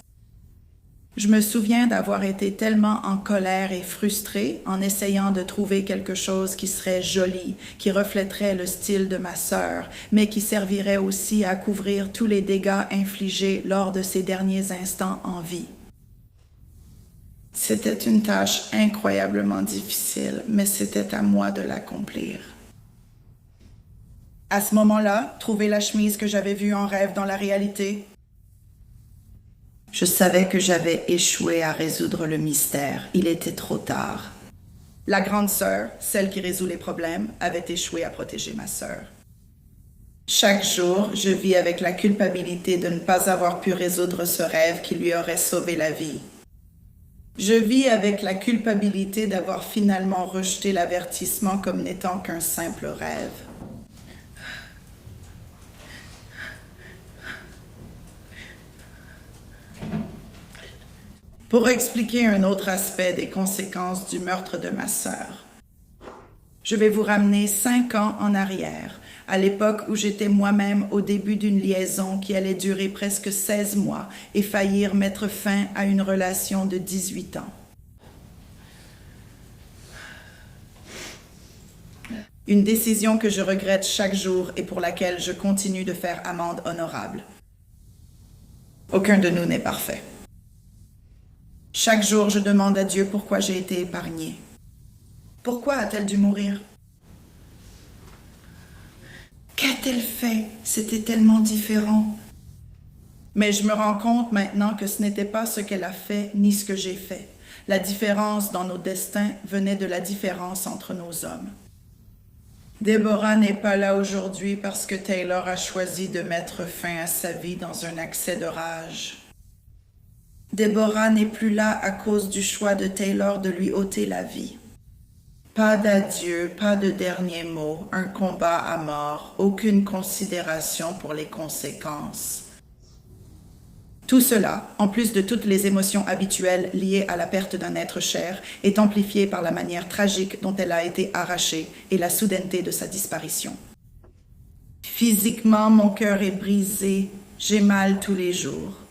Je me souviens d'avoir été tellement en colère et frustrée en essayant de trouver quelque chose qui serait joli, qui reflèterait le style de ma sœur, mais qui servirait aussi à couvrir tous les dégâts infligés lors de ses derniers instants en vie. C'était une tâche incroyablement difficile, mais c'était à moi de l'accomplir. À ce moment-là, trouver la chemise que j'avais vue en rêve dans la réalité, je savais que j'avais échoué à résoudre le mystère. Il était trop tard. La grande sœur, celle qui résout les problèmes, avait échoué à protéger ma sœur. Chaque jour, je vis avec la culpabilité de ne pas avoir pu résoudre ce rêve qui lui aurait sauvé la vie. Je vis avec la culpabilité d'avoir finalement rejeté l'avertissement comme n'étant qu'un simple rêve. Pour expliquer un autre aspect des conséquences du meurtre de ma sœur, je vais vous ramener 5 ans en arrière, à l'époque où j'étais moi-même au début d'une liaison qui allait durer presque 16 mois et faillir mettre fin à une relation de 18 ans. Une décision que je regrette chaque jour et pour laquelle je continue de faire amende honorable. Aucun de nous n'est parfait. Chaque jour, je demande à Dieu pourquoi j'ai été épargnée. Pourquoi a-t-elle dû mourir? Qu'a-t-elle fait? C'était tellement différent. Mais je me rends compte maintenant que ce n'était pas ce qu'elle a fait ni ce que j'ai fait. La différence dans nos destins venait de la différence entre nos hommes. Déborah n'est pas là aujourd'hui parce que Taylor a choisi de mettre fin à sa vie dans un accès de rage. Déborah n'est plus là à cause du choix de Taylor de lui ôter la vie. Pas d'adieu, pas de dernier mot, un combat à mort, aucune considération pour les conséquences. Tout cela, en plus de toutes les émotions habituelles liées à la perte d'un être cher, est amplifié par la manière tragique dont elle a été arrachée et la soudaineté de sa disparition. Physiquement, mon cœur est brisé, j'ai mal tous les jours.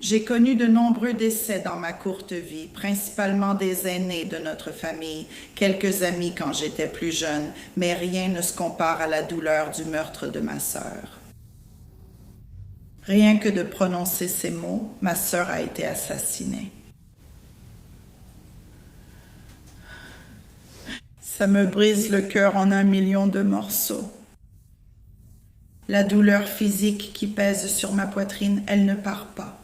J'ai connu de nombreux décès dans ma courte vie, principalement des aînés de notre famille, quelques amis quand j'étais plus jeune, mais rien ne se compare à la douleur du meurtre de ma sœur. Rien que de prononcer ces mots, ma sœur a été assassinée. Ça me brise le cœur en 1 million de morceaux. La douleur physique qui pèse sur ma poitrine, elle ne part pas.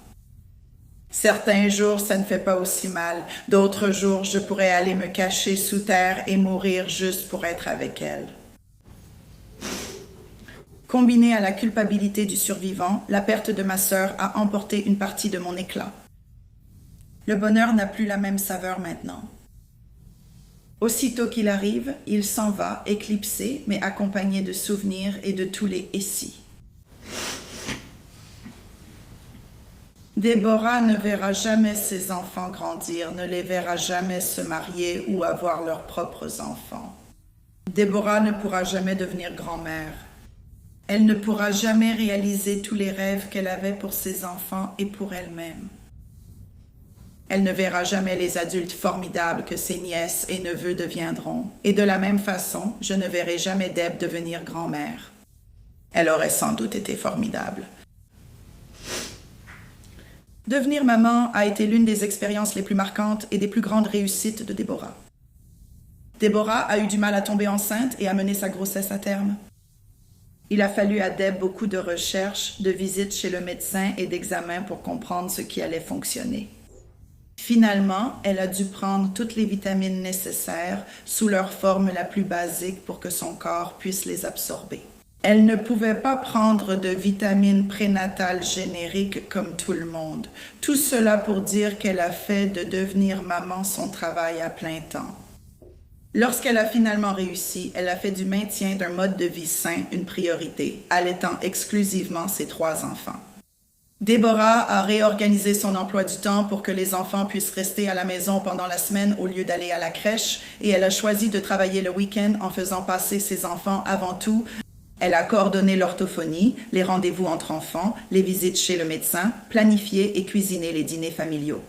Certains jours, ça ne fait pas aussi mal. D'autres jours, je pourrais aller me cacher sous terre et mourir juste pour être avec elle. Combinée à la culpabilité du survivant, la perte de ma sœur a emporté une partie de mon éclat. Le bonheur n'a plus la même saveur maintenant. Aussitôt qu'il arrive, il s'en va, éclipsé, mais accompagné de souvenirs et de tous les « et si ». Déborah ne verra jamais ses enfants grandir, ne les verra jamais se marier ou avoir leurs propres enfants. Déborah ne pourra jamais devenir grand-mère. Elle ne pourra jamais réaliser tous les rêves qu'elle avait pour ses enfants et pour elle-même. Elle ne verra jamais les adultes formidables que ses nièces et neveux deviendront. Et de la même façon, je ne verrai jamais Deb devenir grand-mère. Elle aurait sans doute été formidable. Devenir maman a été l'une des expériences les plus marquantes et des plus grandes réussites de Déborah. Déborah a eu du mal à tomber enceinte et à mener sa grossesse à terme. Il a fallu à Deb beaucoup de recherches, de visites chez le médecin et d'examens pour comprendre ce qui allait fonctionner. Finalement, elle a dû prendre toutes les vitamines nécessaires sous leur forme la plus basique pour que son corps puisse les absorber. Elle ne pouvait pas prendre de vitamines prénatales génériques comme tout le monde. Tout cela pour dire qu'elle a fait de devenir maman son travail à plein temps. Lorsqu'elle a finalement réussi, elle a fait du maintien d'un mode de vie sain une priorité, allaitant exclusivement ses 3 enfants. Déborah a réorganisé son emploi du temps pour que les enfants puissent rester à la maison pendant la semaine au lieu d'aller à la crèche, et elle a choisi de travailler le week-end en faisant passer ses enfants avant tout. Elle a coordonné l'orthophonie, les rendez-vous entre enfants, les visites chez le médecin, planifié et cuisiné les dîners familiaux.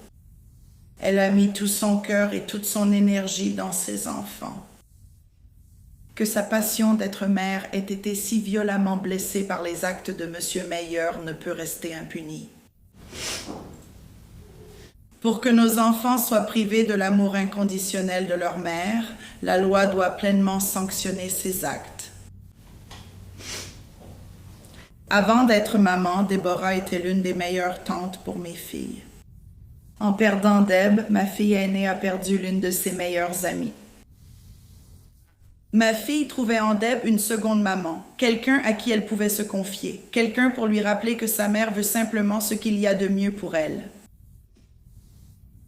Elle a mis tout son cœur et toute son énergie dans ses enfants. Que sa passion d'être mère ait été si violemment blessée par les actes de M. Meyer ne peut rester impunie. Pour que nos enfants soient privés de l'amour inconditionnel de leur mère, la loi doit pleinement sanctionner ces actes. Avant d'être maman, Déborah était l'une des meilleures tantes pour mes filles. En perdant Deb, ma fille aînée a perdu l'une de ses meilleures amies. Ma fille trouvait en Deb une seconde maman, quelqu'un à qui elle pouvait se confier, quelqu'un pour lui rappeler que sa mère veut simplement ce qu'il y a de mieux pour elle.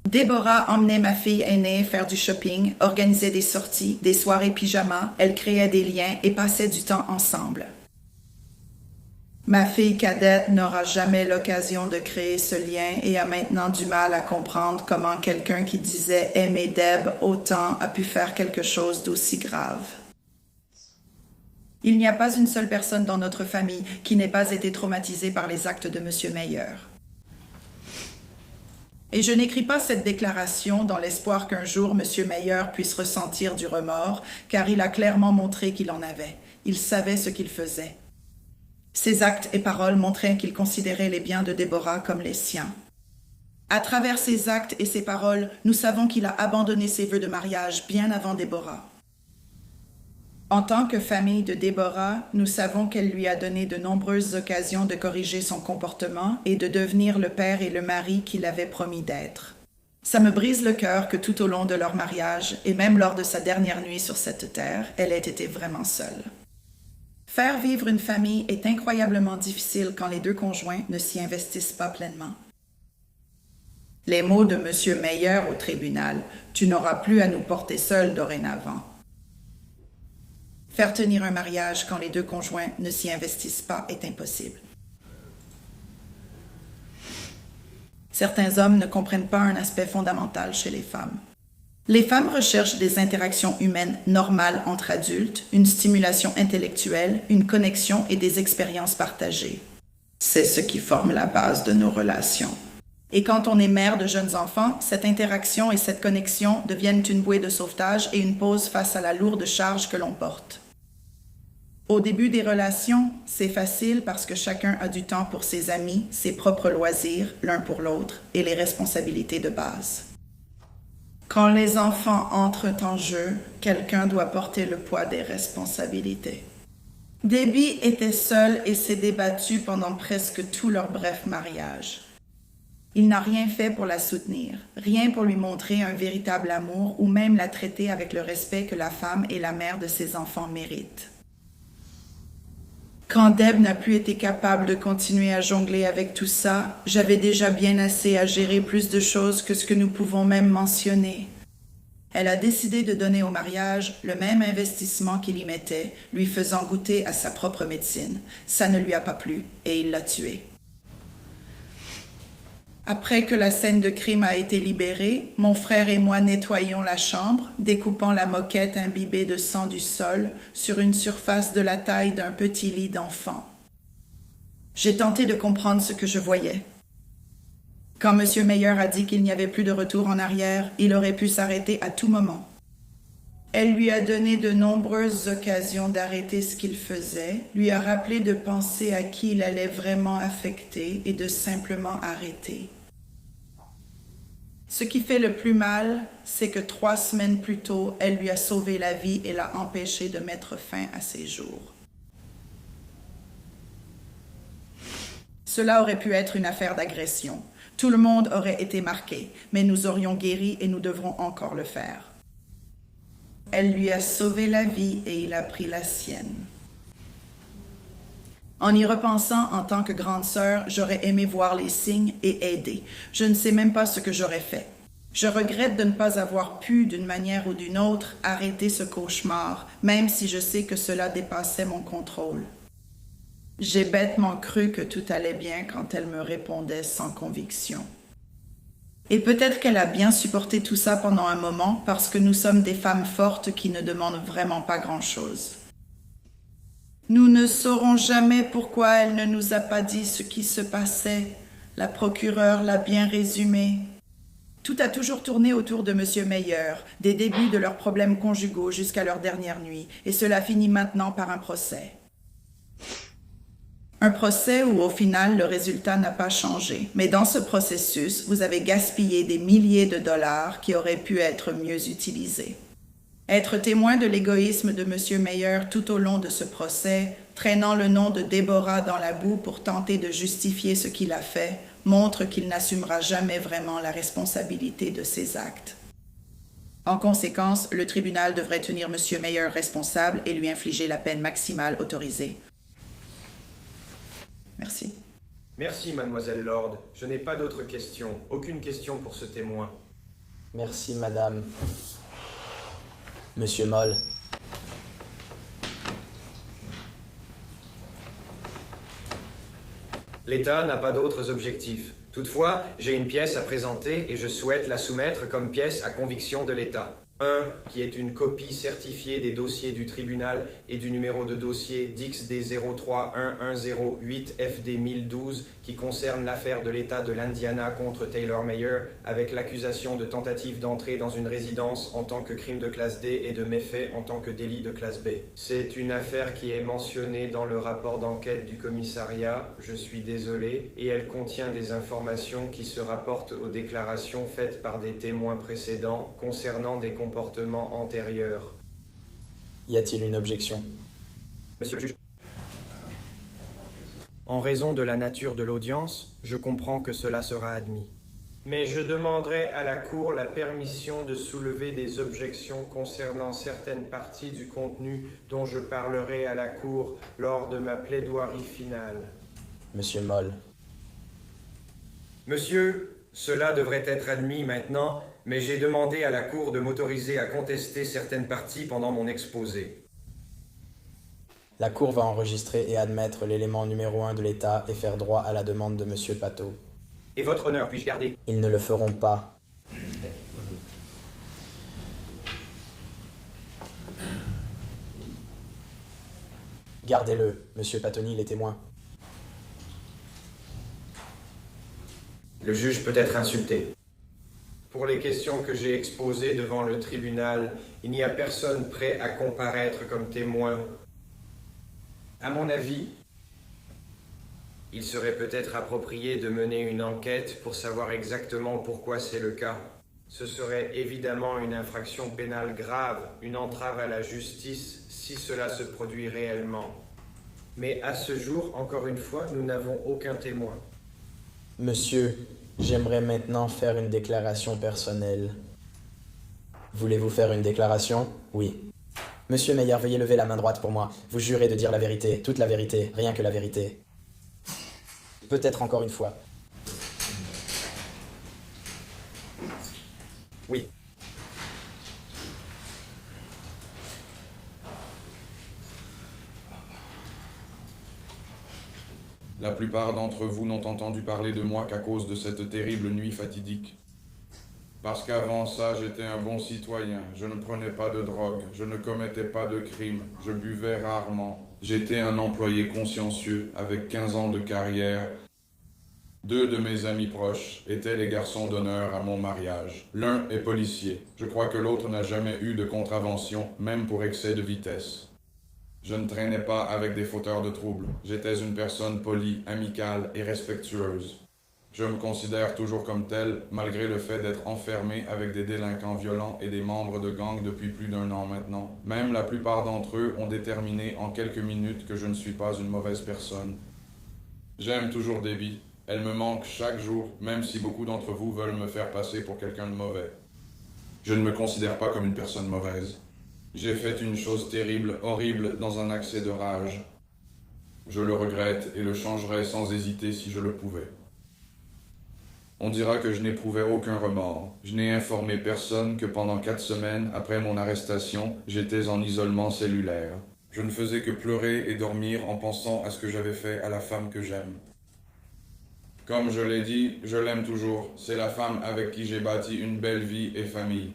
Déborah emmenait ma fille aînée faire du shopping, organisait des sorties, des soirées pyjama, elle créait des liens et passait du temps ensemble. Ma fille cadette n'aura jamais l'occasion de créer ce lien et a maintenant du mal à comprendre comment quelqu'un qui disait aimer Deb autant a pu faire quelque chose d'aussi grave. Il n'y a pas une seule personne dans notre famille qui n'ait pas été traumatisée par les actes de M. Meyer. Et je n'écris pas cette déclaration dans l'espoir qu'un jour M. Meyer puisse ressentir du remords, car il a clairement montré qu'il en avait. Il savait ce qu'il faisait. Ses actes et paroles montraient qu'il considérait les biens de Déborah comme les siens. À travers ses actes et ses paroles, nous savons qu'il a abandonné ses vœux de mariage bien avant Déborah. En tant que famille de Déborah, nous savons qu'elle lui a donné de nombreuses occasions de corriger son comportement et de devenir le père et le mari qu'il avait promis d'être. Ça me brise le cœur que tout au long de leur mariage, et même lors de sa dernière nuit sur cette terre, elle ait été vraiment seule. Faire vivre une famille est incroyablement difficile quand les 2 conjoints ne s'y investissent pas pleinement. Les mots de M. Meyer au tribunal, « Tu n'auras plus à nous porter seuls dorénavant ». Faire tenir un mariage quand les 2 conjoints ne s'y investissent pas est impossible. Certains hommes ne comprennent pas un aspect fondamental chez les femmes. Les femmes recherchent des interactions humaines normales entre adultes, une stimulation intellectuelle, une connexion et des expériences partagées. C'est ce qui forme la base de nos relations. Et quand on est mère de jeunes enfants, cette interaction et cette connexion deviennent une bouée de sauvetage et une pause face à la lourde charge que l'on porte. Au début des relations, c'est facile parce que chacun a du temps pour ses amis, ses propres loisirs, l'un pour l'autre, et les responsabilités de base. Quand les enfants entrent en jeu, quelqu'un doit porter le poids des responsabilités. Debbie était seule et s'est débattue pendant presque tout leur bref mariage. Il n'a rien fait pour la soutenir, rien pour lui montrer un véritable amour ou même la traiter avec le respect que la femme et la mère de ses enfants méritent. Quand Deb n'a plus été capable de continuer à jongler avec tout ça, j'avais déjà bien assez à gérer plus de choses que ce que nous pouvons même mentionner. Elle a décidé de donner au mariage le même investissement qu'il y mettait, lui faisant goûter à sa propre médecine. Ça ne lui a pas plu et il l'a tuée. Après que la scène de crime a été libérée, mon frère et moi nettoyions la chambre, découpant la moquette imbibée de sang du sol sur une surface de la taille d'un petit lit d'enfant. J'ai tenté de comprendre ce que je voyais. Quand M. Meyer a dit qu'il n'y avait plus de retour en arrière, il aurait pu s'arrêter à tout moment. Elle lui a donné de nombreuses occasions d'arrêter ce qu'il faisait, lui a rappelé de penser à qui il allait vraiment affecter et de simplement arrêter. Ce qui fait le plus mal, c'est que 3 semaines plus tôt, elle lui a sauvé la vie et l'a empêché de mettre fin à ses jours. Cela aurait pu être une affaire d'agression. Tout le monde aurait été marqué, mais nous aurions guéri et nous devrons encore le faire. Elle lui a sauvé la vie et il a pris la sienne. En y repensant, en tant que grande sœur, j'aurais aimé voir les signes et aider. Je ne sais même pas ce que j'aurais fait. Je regrette de ne pas avoir pu, d'une manière ou d'une autre, arrêter ce cauchemar, même si je sais que cela dépassait mon contrôle. J'ai bêtement cru que tout allait bien quand elle me répondait sans conviction. Et peut-être qu'elle a bien supporté tout ça pendant un moment parce que nous sommes des femmes fortes qui ne demandent vraiment pas grand-chose. Nous ne saurons jamais pourquoi elle ne nous a pas dit ce qui se passait. La procureure l'a bien résumé. Tout a toujours tourné autour de M. Meyer, des débuts de leurs problèmes conjugaux jusqu'à leur dernière nuit, et cela finit maintenant par un procès. Un procès où, au final, le résultat n'a pas changé. Mais dans ce processus, vous avez gaspillé des milliers de dollars qui auraient pu être mieux utilisés. Être témoin de l'égoïsme de M. Meyer tout au long de ce procès, traînant le nom de Déborah dans la boue pour tenter de justifier ce qu'il a fait, montre qu'il n'assumera jamais vraiment la responsabilité de ses actes. En conséquence, le tribunal devrait tenir M. Meyer responsable et lui infliger la peine maximale autorisée. Merci. Merci, mademoiselle Lord. Je n'ai pas d'autres questions. Aucune question pour ce témoin. Merci, madame. Monsieur Moll. L'État n'a pas d'autres objectifs. Toutefois, j'ai une pièce à présenter et je souhaite la soumettre comme pièce à conviction de l'État. 1, qui est une copie certifiée des dossiers du tribunal et du numéro de dossier DIXD 031108 FD 1012 qui concerne l'affaire de l'État de l'Indiana contre Taylor Meyer avec l'accusation de tentative d'entrée dans une résidence en tant que crime de classe D et de méfait en tant que délit de classe B. C'est une affaire qui est mentionnée dans le rapport d'enquête du commissariat, je suis désolé, et elle contient des informations qui se rapportent aux déclarations faites par des témoins précédents concernant des comportements antérieurs. Y a-t-il une objection? Monsieur le juge. En raison de la nature de l'audience, je comprends que cela sera admis. Mais je demanderai à la Cour la permission de soulever des objections concernant certaines parties du contenu dont je parlerai à la Cour lors de ma plaidoirie finale. Monsieur Moll. Monsieur, cela devrait être admis maintenant, mais j'ai demandé à la Cour de m'autoriser à contester certaines parties pendant mon exposé. La Cour va enregistrer et admettre l'élément numéro 1 de l'État et faire droit à la demande de Monsieur Pateau. Et votre honneur, puis-je garder? Ils ne le feront pas. Gardez-le, Monsieur Patoni, les témoins. Le juge peut être insulté. Pour les questions que j'ai exposées devant le tribunal, il n'y a personne prêt à comparaître comme témoin. À mon avis, il serait peut-être approprié de mener une enquête pour savoir exactement pourquoi c'est le cas. Ce serait évidemment une infraction pénale grave, une entrave à la justice, si cela se produit réellement. Mais à ce jour, encore une fois, nous n'avons aucun témoin. Monsieur, J'aimerais maintenant faire une déclaration personnelle. Voulez-vous faire une déclaration? Oui. Monsieur Meyer, veuillez lever la main droite pour moi. Vous jurez de dire la vérité, toute la vérité, rien que la vérité. Peut-être encore une fois. Oui. La plupart d'entre vous n'ont entendu parler de moi qu'à cause de cette terrible nuit fatidique. Parce qu'avant ça, j'étais un bon citoyen, je ne prenais pas de drogue, je ne commettais pas de crimes, je buvais rarement. J'étais un employé consciencieux, avec 15 ans de carrière. 2 de mes amis proches étaient les garçons d'honneur à mon mariage. L'un est policier. Je crois que l'autre n'a jamais eu de contravention, même pour excès de vitesse. Je ne traînais pas avec des fauteurs de troubles. J'étais une personne polie, amicale et respectueuse. Je me considère toujours comme tel, malgré le fait d'être enfermé avec des délinquants violents et des membres de gangs depuis plus d'1 an maintenant. Même la plupart d'entre eux ont déterminé en quelques minutes que je ne suis pas une mauvaise personne. J'aime toujours Debbie. Elle me manque chaque jour, même si beaucoup d'entre vous veulent me faire passer pour quelqu'un de mauvais. Je ne me considère pas comme une personne mauvaise. J'ai fait une chose terrible, horrible, dans un accès de rage. Je le regrette et le changerais sans hésiter si je le pouvais. On dira que je n'éprouvais aucun remords. Je n'ai informé personne que pendant 4 semaines après mon arrestation, j'étais en isolement cellulaire. Je ne faisais que pleurer et dormir en pensant à ce que j'avais fait à la femme que j'aime. Comme je l'ai dit, je l'aime toujours. C'est la femme avec qui j'ai bâti une belle vie et famille.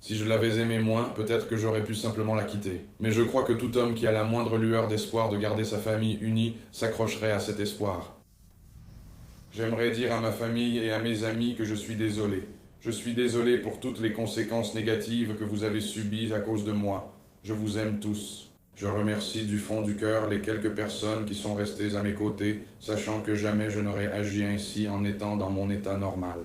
Si je l'avais aimée moins, peut-être que j'aurais pu simplement la quitter. Mais je crois que tout homme qui a la moindre lueur d'espoir de garder sa famille unie s'accrocherait à cet espoir. J'aimerais dire à ma famille et à mes amis que je suis désolé. Je suis désolé pour toutes les conséquences négatives que vous avez subies à cause de moi. Je vous aime tous. Je remercie du fond du cœur les quelques personnes qui sont restées à mes côtés, sachant que jamais je n'aurais agi ainsi en étant dans mon état normal.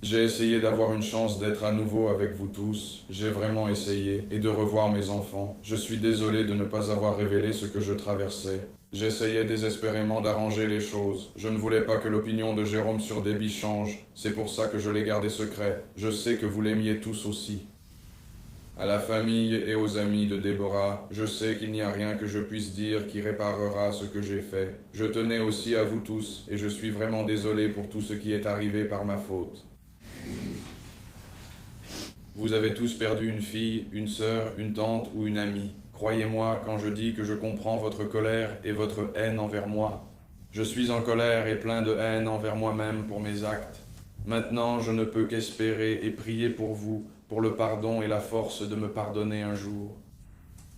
J'ai essayé d'avoir une chance d'être à nouveau avec vous tous, j'ai vraiment essayé, et de revoir mes enfants. Je suis désolé de ne pas avoir révélé ce que je traversais. J'essayais désespérément d'arranger les choses. Je ne voulais pas que l'opinion de Jérôme sur Debbie change. C'est pour ça que je l'ai gardé secret. Je sais que vous l'aimiez tous aussi. À la famille et aux amis de Déborah, je sais qu'il n'y a rien que je puisse dire qui réparera ce que j'ai fait. Je tenais aussi à vous tous, et je suis vraiment désolé pour tout ce qui est arrivé par ma faute. Vous avez tous perdu une fille, une sœur, une tante ou une amie. Croyez-moi quand je dis que je comprends votre colère et votre haine envers moi. Je suis en colère et plein de haine envers moi-même pour mes actes. Maintenant, je ne peux qu'espérer et prier pour vous, pour le pardon et la force de me pardonner un jour.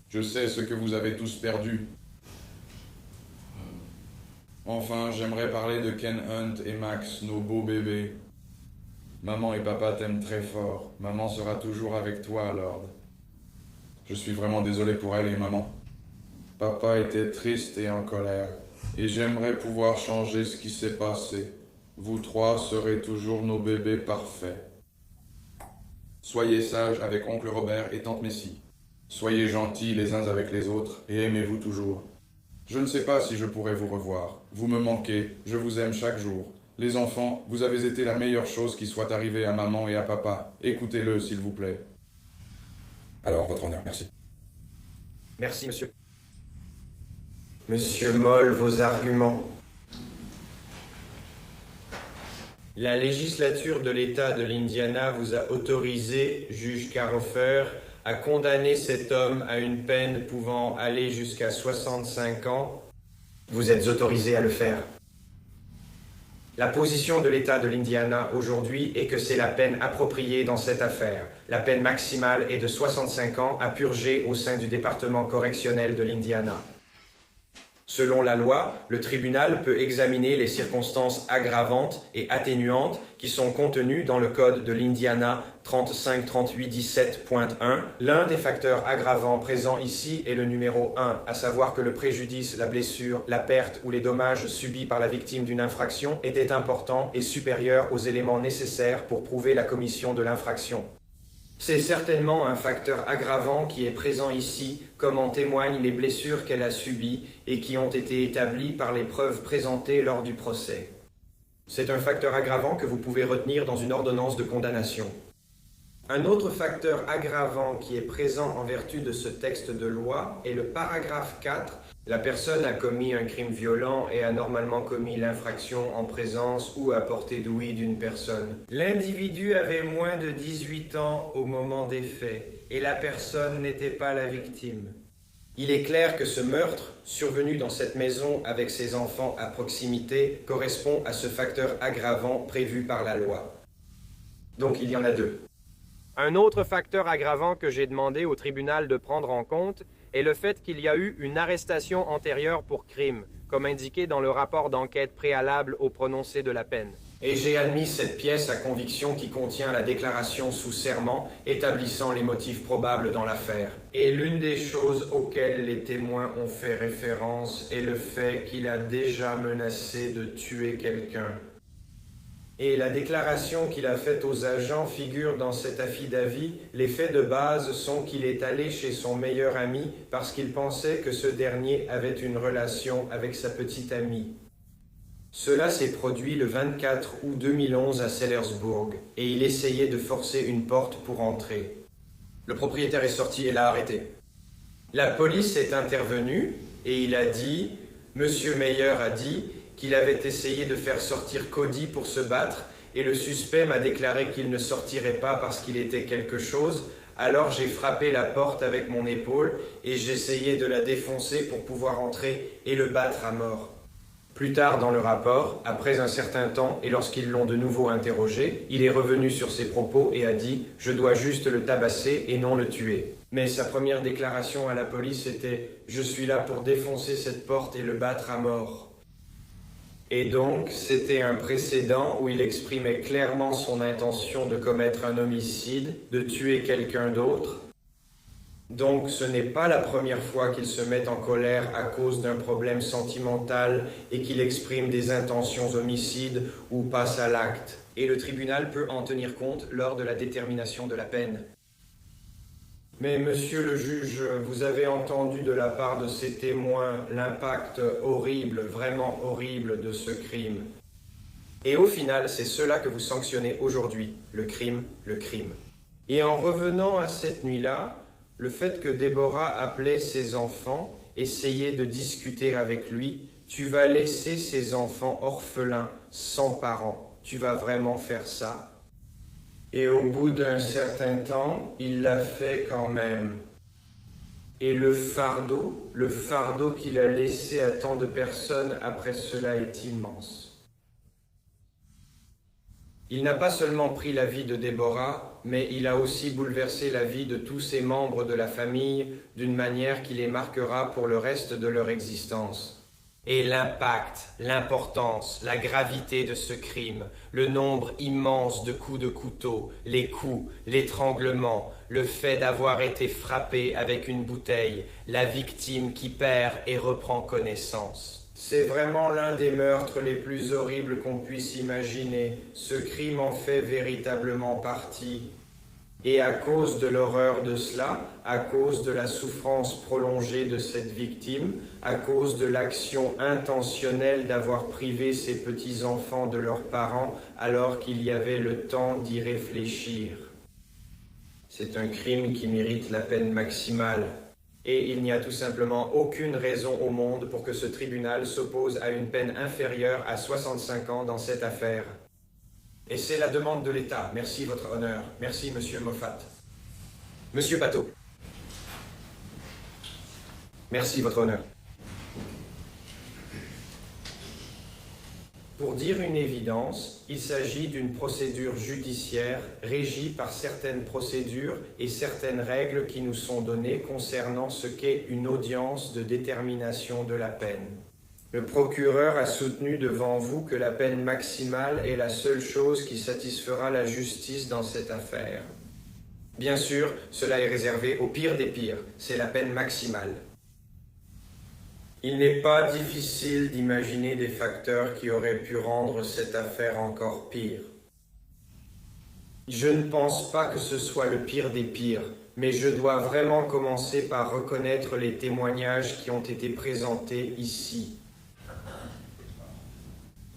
Je sais ce que vous avez tous perdu. Enfin, j'aimerais parler de Ken Hunt et Max, nos beaux bébés. Maman et papa t'aiment très fort. Maman sera toujours avec toi, Lord. Je suis vraiment désolé pour elle et maman. Papa était triste et en colère. Et j'aimerais pouvoir changer ce qui s'est passé. Vous 3 serez toujours nos bébés parfaits. Soyez sages avec oncle Robert et tante Messie. Soyez gentils les uns avec les autres et aimez-vous toujours. Je ne sais pas si je pourrai vous revoir. Vous me manquez, je vous aime chaque jour. Les enfants, vous avez été la meilleure chose qui soit arrivée à maman et à papa. Écoutez-le, s'il vous plaît. Alors, votre honneur, merci. Merci, monsieur. Monsieur Moll, vos arguments. La législature de l'État de l'Indiana vous a autorisé, juge Carhofer, à condamner cet homme à une peine pouvant aller jusqu'à 65 ans. Vous êtes autorisé à le faire. La position de l'État de l'Indiana aujourd'hui est que c'est la peine appropriée dans cette affaire. La peine maximale est de 65 ans à purger au sein du département correctionnel de l'Indiana. Selon la loi, le tribunal peut examiner les circonstances aggravantes et atténuantes qui sont contenues dans le code de l'Indiana 353817.1. L'un des facteurs aggravants présents ici est le numéro 1, à savoir que le préjudice, la blessure, la perte ou les dommages subis par la victime d'une infraction étaient importants et supérieurs aux éléments nécessaires pour prouver la commission de l'infraction. C'est certainement un facteur aggravant qui est présent ici, comme en témoignent les blessures qu'elle a subies et qui ont été établies par les preuves présentées lors du procès. C'est un facteur aggravant que vous pouvez retenir dans une ordonnance de condamnation. Un autre facteur aggravant qui est présent en vertu de ce texte de loi est le paragraphe 4. La personne a commis un crime violent et a normalement commis l'infraction en présence ou à portée d'ouïe d'une personne. L'individu avait moins de 18 ans au moment des faits et la personne n'était pas la victime. Il est clair que ce meurtre, survenu dans cette maison avec ses enfants à proximité, correspond à ce facteur aggravant prévu par la loi. Donc il y en a deux. Un autre facteur aggravant que j'ai demandé au tribunal de prendre en compte est le fait qu'il y a eu une arrestation antérieure pour crime, comme indiqué dans le rapport d'enquête préalable au prononcé de la peine. Et j'ai admis cette pièce à conviction qui contient la déclaration sous serment établissant les motifs probables dans l'affaire. Et l'une des choses auxquelles les témoins ont fait référence est le fait qu'il a déjà menacé de tuer quelqu'un. Et la déclaration qu'il a faite aux agents figure dans cet affidavit. Les faits de base sont qu'il est allé chez son meilleur ami parce qu'il pensait que ce dernier avait une relation avec sa petite amie. Cela s'est produit le 24 août 2011 à Sellersburg et il essayait de forcer une porte pour entrer. Le propriétaire est sorti et l'a arrêté. La police est intervenue et il a dit, Monsieur Meyer a dit, qu'il avait essayé de faire sortir Cody pour se battre et le suspect m'a déclaré qu'il ne sortirait pas parce qu'il était quelque chose. Alors j'ai frappé la porte avec mon épaule et j'essayais de la défoncer pour pouvoir entrer et le battre à mort. Plus tard dans le rapport, après un certain temps et lorsqu'ils l'ont de nouveau interrogé, il est revenu sur ses propos et a dit « Je dois juste le tabasser et non le tuer ». Mais sa première déclaration à la police était « Je suis là pour défoncer cette porte et le battre à mort ». Et donc, c'était un précédent où il exprimait clairement son intention de commettre un homicide, de tuer quelqu'un d'autre. Donc, ce n'est pas la première fois qu'il se met en colère à cause d'un problème sentimental et qu'il exprime des intentions homicides ou passe à l'acte. Et le tribunal peut en tenir compte lors de la détermination de la peine. Mais monsieur le juge, vous avez entendu de la part de ces témoins l'impact horrible, vraiment horrible de ce crime. Et au final, c'est cela que vous sanctionnez aujourd'hui, le crime, le crime. Et en revenant à cette nuit-là, le fait que Déborah appelait ses enfants, essayait de discuter avec lui, tu vas laisser ces enfants orphelins, sans parents. Tu vas vraiment faire ça? Et au bout d'un certain temps, il l'a fait quand même. Et le fardeau qu'il a laissé à tant de personnes après cela est immense. Il n'a pas seulement pris la vie de Déborah, mais il a aussi bouleversé la vie de tous ses membres de la famille d'une manière qui les marquera pour le reste de leur existence. Et l'impact, l'importance, la gravité de ce crime, le nombre immense de coups de couteau, les coups, l'étranglement, le fait d'avoir été frappé avec une bouteille, la victime qui perd et reprend connaissance. C'est vraiment l'un des meurtres les plus horribles qu'on puisse imaginer. Ce crime en fait véritablement partie. Et à cause de l'horreur de cela, à cause de la souffrance prolongée de cette victime, à cause de l'action intentionnelle d'avoir privé ces petits-enfants de leurs parents alors qu'il y avait le temps d'y réfléchir. C'est un crime qui mérite la peine maximale. Et il n'y a tout simplement aucune raison au monde pour que ce tribunal s'oppose à une peine inférieure à 65 ans dans cette affaire. Et c'est la demande de l'État. Merci, Votre Honneur. Merci, Monsieur Moffat. Monsieur Bateau. Merci, Votre Honneur. Pour dire une évidence, il s'agit d'une procédure judiciaire régie par certaines procédures et certaines règles qui nous sont données concernant ce qu'est une audience de détermination de la peine. Le procureur a soutenu devant vous que la peine maximale est la seule chose qui satisfera la justice dans cette affaire. Bien sûr, cela est réservé au pire des pires, c'est la peine maximale. Il n'est pas difficile d'imaginer des facteurs qui auraient pu rendre cette affaire encore pire. Je ne pense pas que ce soit le pire des pires, mais je dois vraiment commencer par reconnaître les témoignages qui ont été présentés ici.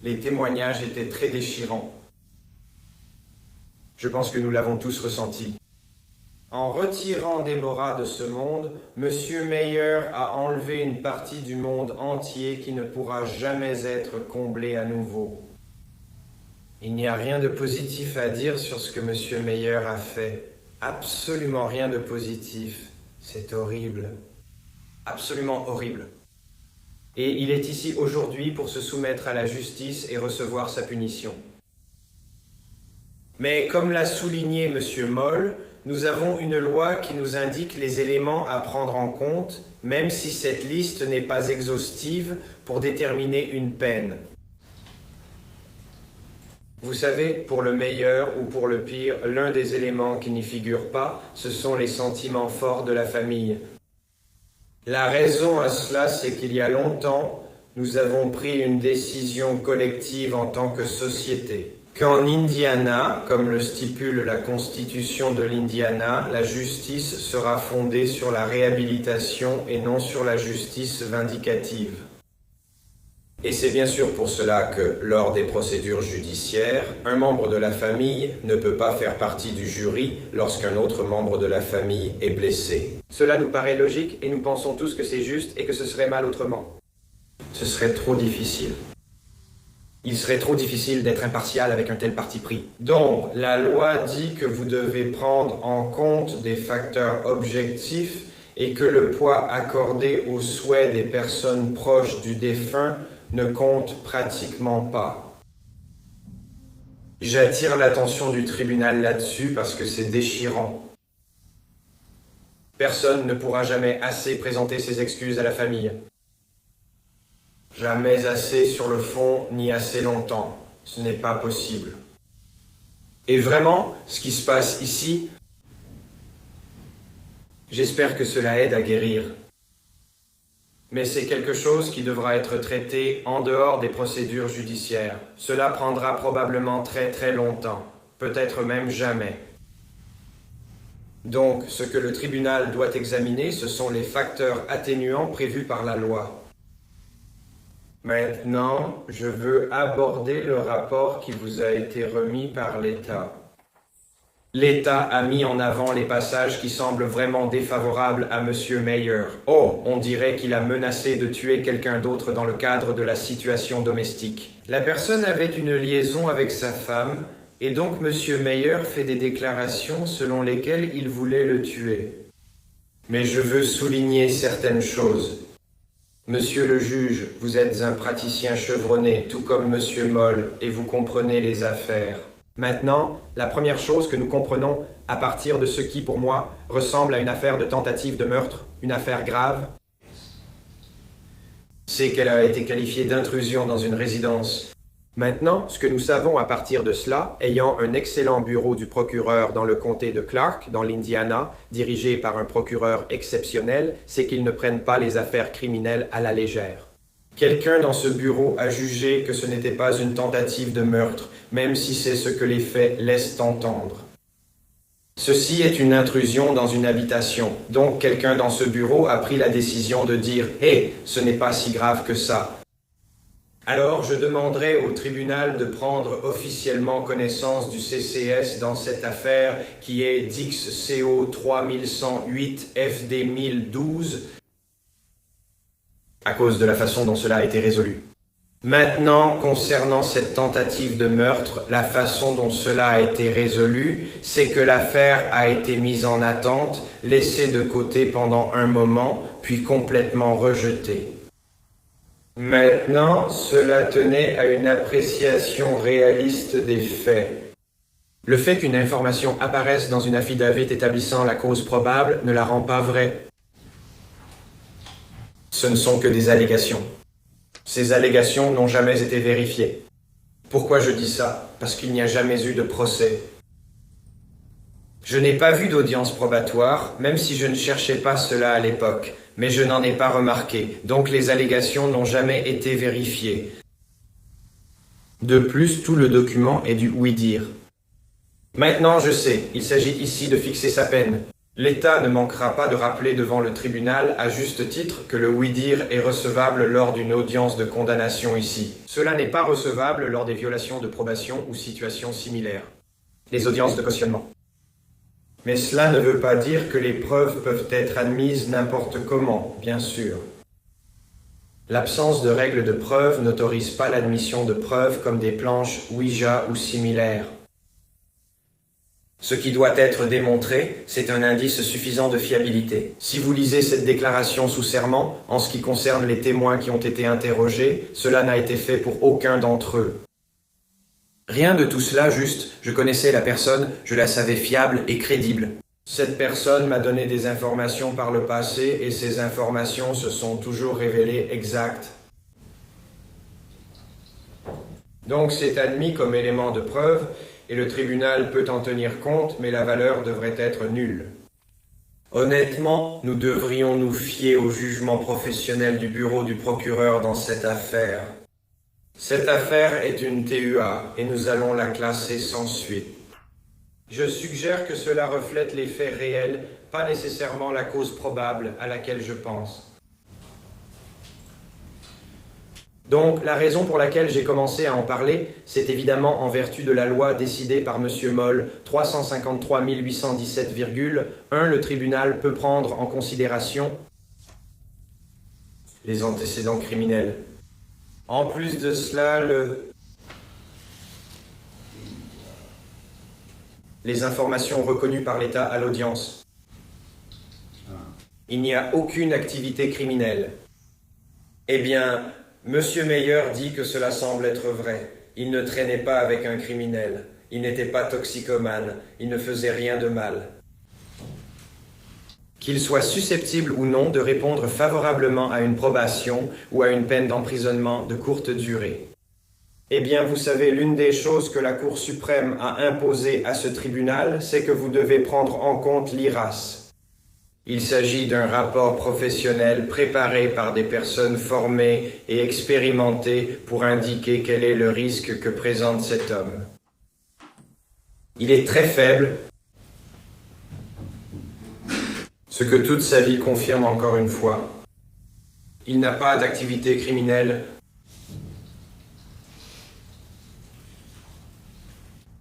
Les témoignages étaient très déchirants. Je pense que nous l'avons tous ressenti. En retirant Déborah de ce monde, M. Meyer a enlevé une partie du monde entier qui ne pourra jamais être comblée à nouveau. Il n'y a rien de positif à dire sur ce que M. Meyer a fait. Absolument rien de positif. C'est horrible. Absolument horrible. Et il est ici aujourd'hui pour se soumettre à la justice et recevoir sa punition. Mais comme l'a souligné M. Moll, nous avons une loi qui nous indique les éléments à prendre en compte, même si cette liste n'est pas exhaustive, pour déterminer une peine. Vous savez, pour le meilleur ou pour le pire, l'un des éléments qui n'y figure pas, ce sont les sentiments forts de la famille. La raison à cela, c'est qu'il y a longtemps, nous avons pris une décision collective en tant que société. Qu'en Indiana, comme le stipule la Constitution de l'Indiana, la justice sera fondée sur la réhabilitation et non sur la justice vindicative. Et c'est bien sûr pour cela que, lors des procédures judiciaires, un membre de la famille ne peut pas faire partie du jury lorsqu'un autre membre de la famille est blessé. Cela nous paraît logique et nous pensons tous que c'est juste et que ce serait mal autrement. Ce serait trop difficile. Il serait trop difficile d'être impartial avec un tel parti pris. Donc, la loi dit que vous devez prendre en compte des facteurs objectifs et que le poids accordé aux souhaits des personnes proches du défunt ne compte pratiquement pas. J'attire l'attention du tribunal là-dessus parce que c'est déchirant. Personne ne pourra jamais assez présenter ses excuses à la famille. Jamais assez sur le fond, ni assez longtemps. Ce n'est pas possible. Et vraiment, ce qui se passe ici, j'espère que cela aide à guérir. Mais c'est quelque chose qui devra être traité en dehors des procédures judiciaires. Cela prendra probablement très très longtemps, peut-être même jamais. Donc, ce que le tribunal doit examiner, ce sont les facteurs atténuants prévus par la loi. Maintenant, je veux aborder le rapport qui vous a été remis par l'État. L'État a mis en avant les passages qui semblent vraiment défavorables à M. Meyer. Oh, on dirait qu'il a menacé de tuer quelqu'un d'autre dans le cadre de la situation domestique. La personne avait une liaison avec sa femme, et donc M. Meyer fait des déclarations selon lesquelles il voulait le tuer. Mais je veux souligner certaines choses. Monsieur le juge, vous êtes un praticien chevronné, tout comme Monsieur Moll, et vous comprenez les affaires. Maintenant, la première chose que nous comprenons à partir de ce qui, pour moi, ressemble à une affaire de tentative de meurtre, une affaire grave, c'est qu'elle a été qualifiée d'intrusion dans une résidence. Maintenant, ce que nous savons à partir de cela, ayant un excellent bureau du procureur dans le comté de Clark, dans l'Indiana, dirigé par un procureur exceptionnel, c'est qu'ils ne prennent pas les affaires criminelles à la légère. Quelqu'un dans ce bureau a jugé que ce n'était pas une tentative de meurtre, même si c'est ce que les faits laissent entendre. Ceci est une intrusion dans une habitation, donc quelqu'un dans ce bureau a pris la décision de dire « Hey, ce n'est pas si grave que ça ». Alors je demanderai au tribunal de prendre officiellement connaissance du CCS dans cette affaire qui est Dix CO 3108 FD 1012, à cause de la façon dont cela a été résolu. Maintenant, concernant cette tentative de meurtre, la façon dont cela a été résolu, c'est que l'affaire a été mise en attente, laissée de côté pendant un moment, puis complètement rejetée. Maintenant, cela tenait à une appréciation réaliste des faits. Le fait qu'une information apparaisse dans une affidavit établissant la cause probable ne la rend pas vraie. Ce ne sont que des allégations. Ces allégations n'ont jamais été vérifiées. Pourquoi je dis ça? Parce qu'il n'y a jamais eu de procès. Je n'ai pas vu d'audience probatoire, même si je ne cherchais pas cela à l'époque, mais je n'en ai pas remarqué, donc les allégations n'ont jamais été vérifiées. De plus, tout le document est du oui-dire. Maintenant, je sais, il s'agit ici de fixer sa peine. L'État ne manquera pas de rappeler devant le tribunal, à juste titre, que le oui-dire est recevable lors d'une audience de condamnation ici. Cela n'est pas recevable lors des violations de probation ou situations similaires. Les audiences de cautionnement. Mais cela ne veut pas dire que les preuves peuvent être admises n'importe comment, bien sûr. L'absence de règles de preuve n'autorise pas l'admission de preuves comme des planches Ouija ou similaires. Ce qui doit être démontré, c'est un indice suffisant de fiabilité. Si vous lisez cette déclaration sous serment, en ce qui concerne les témoins qui ont été interrogés, cela n'a été fait pour aucun d'entre eux. Rien de tout cela, juste, je connaissais la personne, je la savais fiable et crédible. Cette personne m'a donné des informations par le passé et ces informations se sont toujours révélées exactes. Donc c'est admis comme élément de preuve et le tribunal peut en tenir compte, mais la valeur devrait être nulle. Honnêtement, nous devrions nous fier au jugement professionnel du bureau du procureur dans cette affaire. Cette affaire est une TUA et nous allons la classer sans suite. Je suggère que cela reflète les faits réels, pas nécessairement la cause probable à laquelle je pense. Donc, la raison pour laquelle j'ai commencé à en parler, c'est évidemment en vertu de la loi décidée par M. Moll 353 817,1, le tribunal peut prendre en considération les antécédents criminels. En plus de cela, les informations reconnues par l'État à l'audience. Il n'y a aucune activité criminelle. Eh bien, Monsieur Meyer dit que cela semble être vrai. Il ne traînait pas avec un criminel. Il n'était pas toxicomane. Il ne faisait rien de mal. Qu'il soit susceptible ou non de répondre favorablement à une probation ou à une peine d'emprisonnement de courte durée. Eh bien, vous savez, l'une des choses que la Cour suprême a imposées à ce tribunal, c'est que vous devez prendre en compte l'IRAS. Il s'agit d'un rapport professionnel préparé par des personnes formées et expérimentées pour indiquer quel est le risque que présente cet homme. Il est très faible, ce que toute sa vie confirme encore une fois. Il n'a pas d'activité criminelle.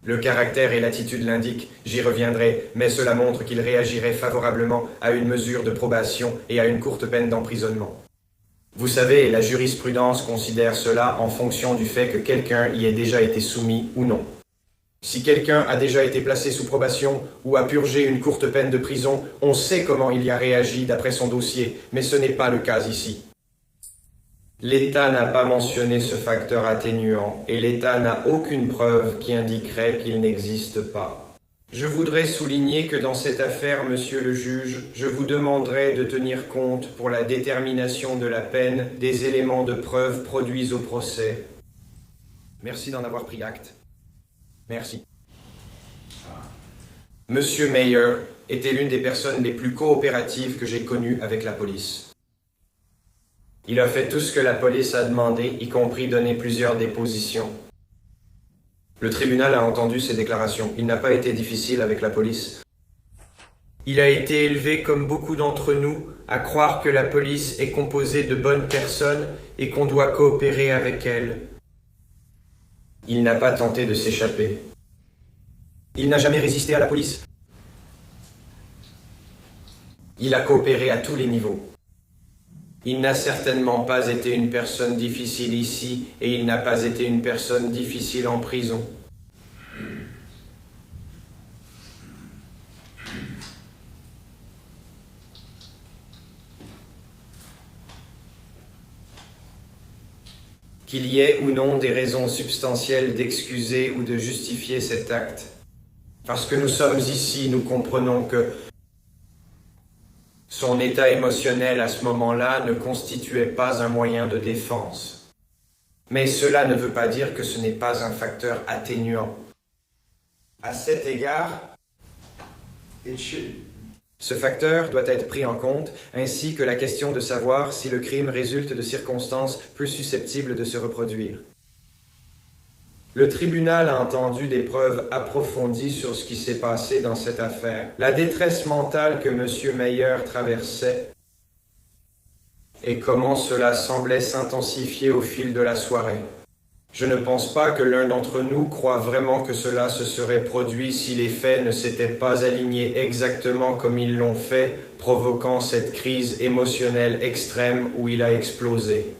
Le caractère et l'attitude l'indiquent, j'y reviendrai, mais cela montre qu'il réagirait favorablement à une mesure de probation et à une courte peine d'emprisonnement. Vous savez, la jurisprudence considère cela en fonction du fait que quelqu'un y ait déjà été soumis ou non. Si quelqu'un a déjà été placé sous probation ou a purgé une courte peine de prison, on sait comment il y a réagi d'après son dossier, mais ce n'est pas le cas ici. L'État n'a pas mentionné ce facteur atténuant et l'État n'a aucune preuve qui indiquerait qu'il n'existe pas. Je voudrais souligner que dans cette affaire, monsieur le juge, je vous demanderai de tenir compte pour la détermination de la peine des éléments de preuve produits au procès. Merci d'en avoir pris acte. Merci. Monsieur Meyer était l'une des personnes les plus coopératives que j'ai connues avec la police. Il a fait tout ce que la police a demandé, y compris donner plusieurs dépositions. Le tribunal a entendu ces déclarations. Il n'a pas été difficile avec la police. Il a été élevé, comme beaucoup d'entre nous, à croire que la police est composée de bonnes personnes et qu'on doit coopérer avec elle. Il n'a pas tenté de s'échapper. Il n'a jamais résisté à la police. Il a coopéré à tous les niveaux. Il n'a certainement pas été une personne difficile ici et il n'a pas été une personne difficile en prison. Qu'il y ait ou non des raisons substantielles d'excuser ou de justifier cet acte. Parce que nous sommes ici, nous comprenons que son état émotionnel à ce moment-là ne constituait pas un moyen de défense. Mais cela ne veut pas dire que ce n'est pas un facteur atténuant. À cet égard, ce facteur doit être pris en compte, ainsi que la question de savoir si le crime résulte de circonstances plus susceptibles de se reproduire. Le tribunal a entendu des preuves approfondies sur ce qui s'est passé dans cette affaire, la détresse mentale que M. Meyer traversait et comment cela semblait s'intensifier au fil de la soirée. Je ne pense pas que l'un d'entre nous croit vraiment que cela se serait produit si les faits ne s'étaient pas alignés exactement comme ils l'ont fait, provoquant cette crise émotionnelle extrême où il a explosé.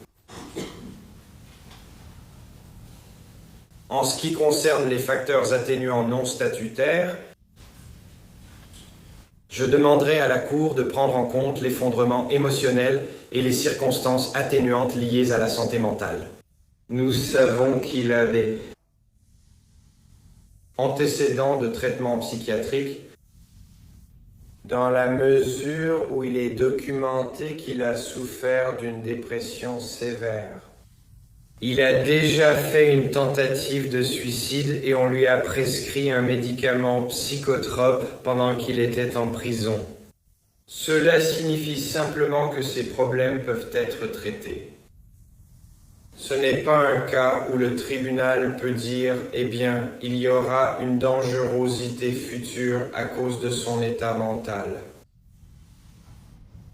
En ce qui concerne les facteurs atténuants non statutaires, je demanderai à la Cour de prendre en compte l'effondrement émotionnel et les circonstances atténuantes liées à la santé mentale. Nous savons qu'il avait antécédents de traitement psychiatrique dans la mesure où il est documenté qu'il a souffert d'une dépression sévère. Il a déjà fait une tentative de suicide et on lui a prescrit un médicament psychotrope pendant qu'il était en prison. Cela signifie simplement que ces problèmes peuvent être traités. Ce n'est pas un cas où le tribunal peut dire « Eh bien, il y aura une dangerosité future à cause de son état mental ».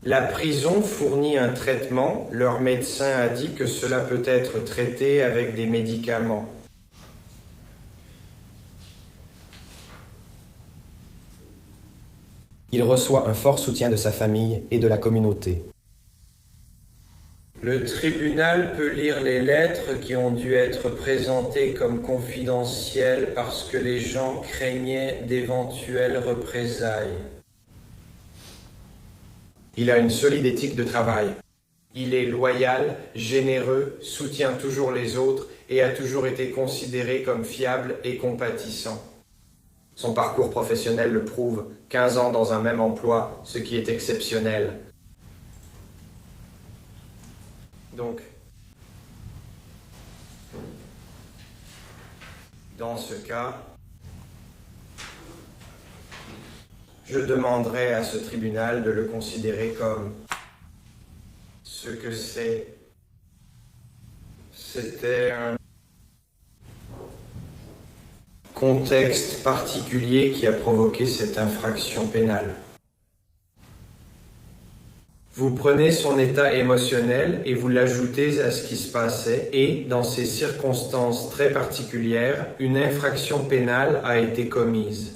La prison fournit un traitement, leur médecin a dit que cela peut être traité avec des médicaments. Il reçoit un fort soutien de sa famille et de la communauté. Le tribunal peut lire les lettres qui ont dû être présentées comme confidentielles parce que les gens craignaient d'éventuelles représailles. Il a une solide éthique de travail. Il est loyal, généreux, soutient toujours les autres et a toujours été considéré comme fiable et compatissant. Son parcours professionnel le prouve, 15 ans dans un même emploi, ce qui est exceptionnel. Donc, dans ce cas, je demanderai à ce tribunal de le considérer comme ce que c'est. C'était un contexte particulier qui a provoqué cette infraction pénale. Vous prenez son état émotionnel et vous l'ajoutez à ce qui se passait et, dans ces circonstances très particulières, une infraction pénale a été commise.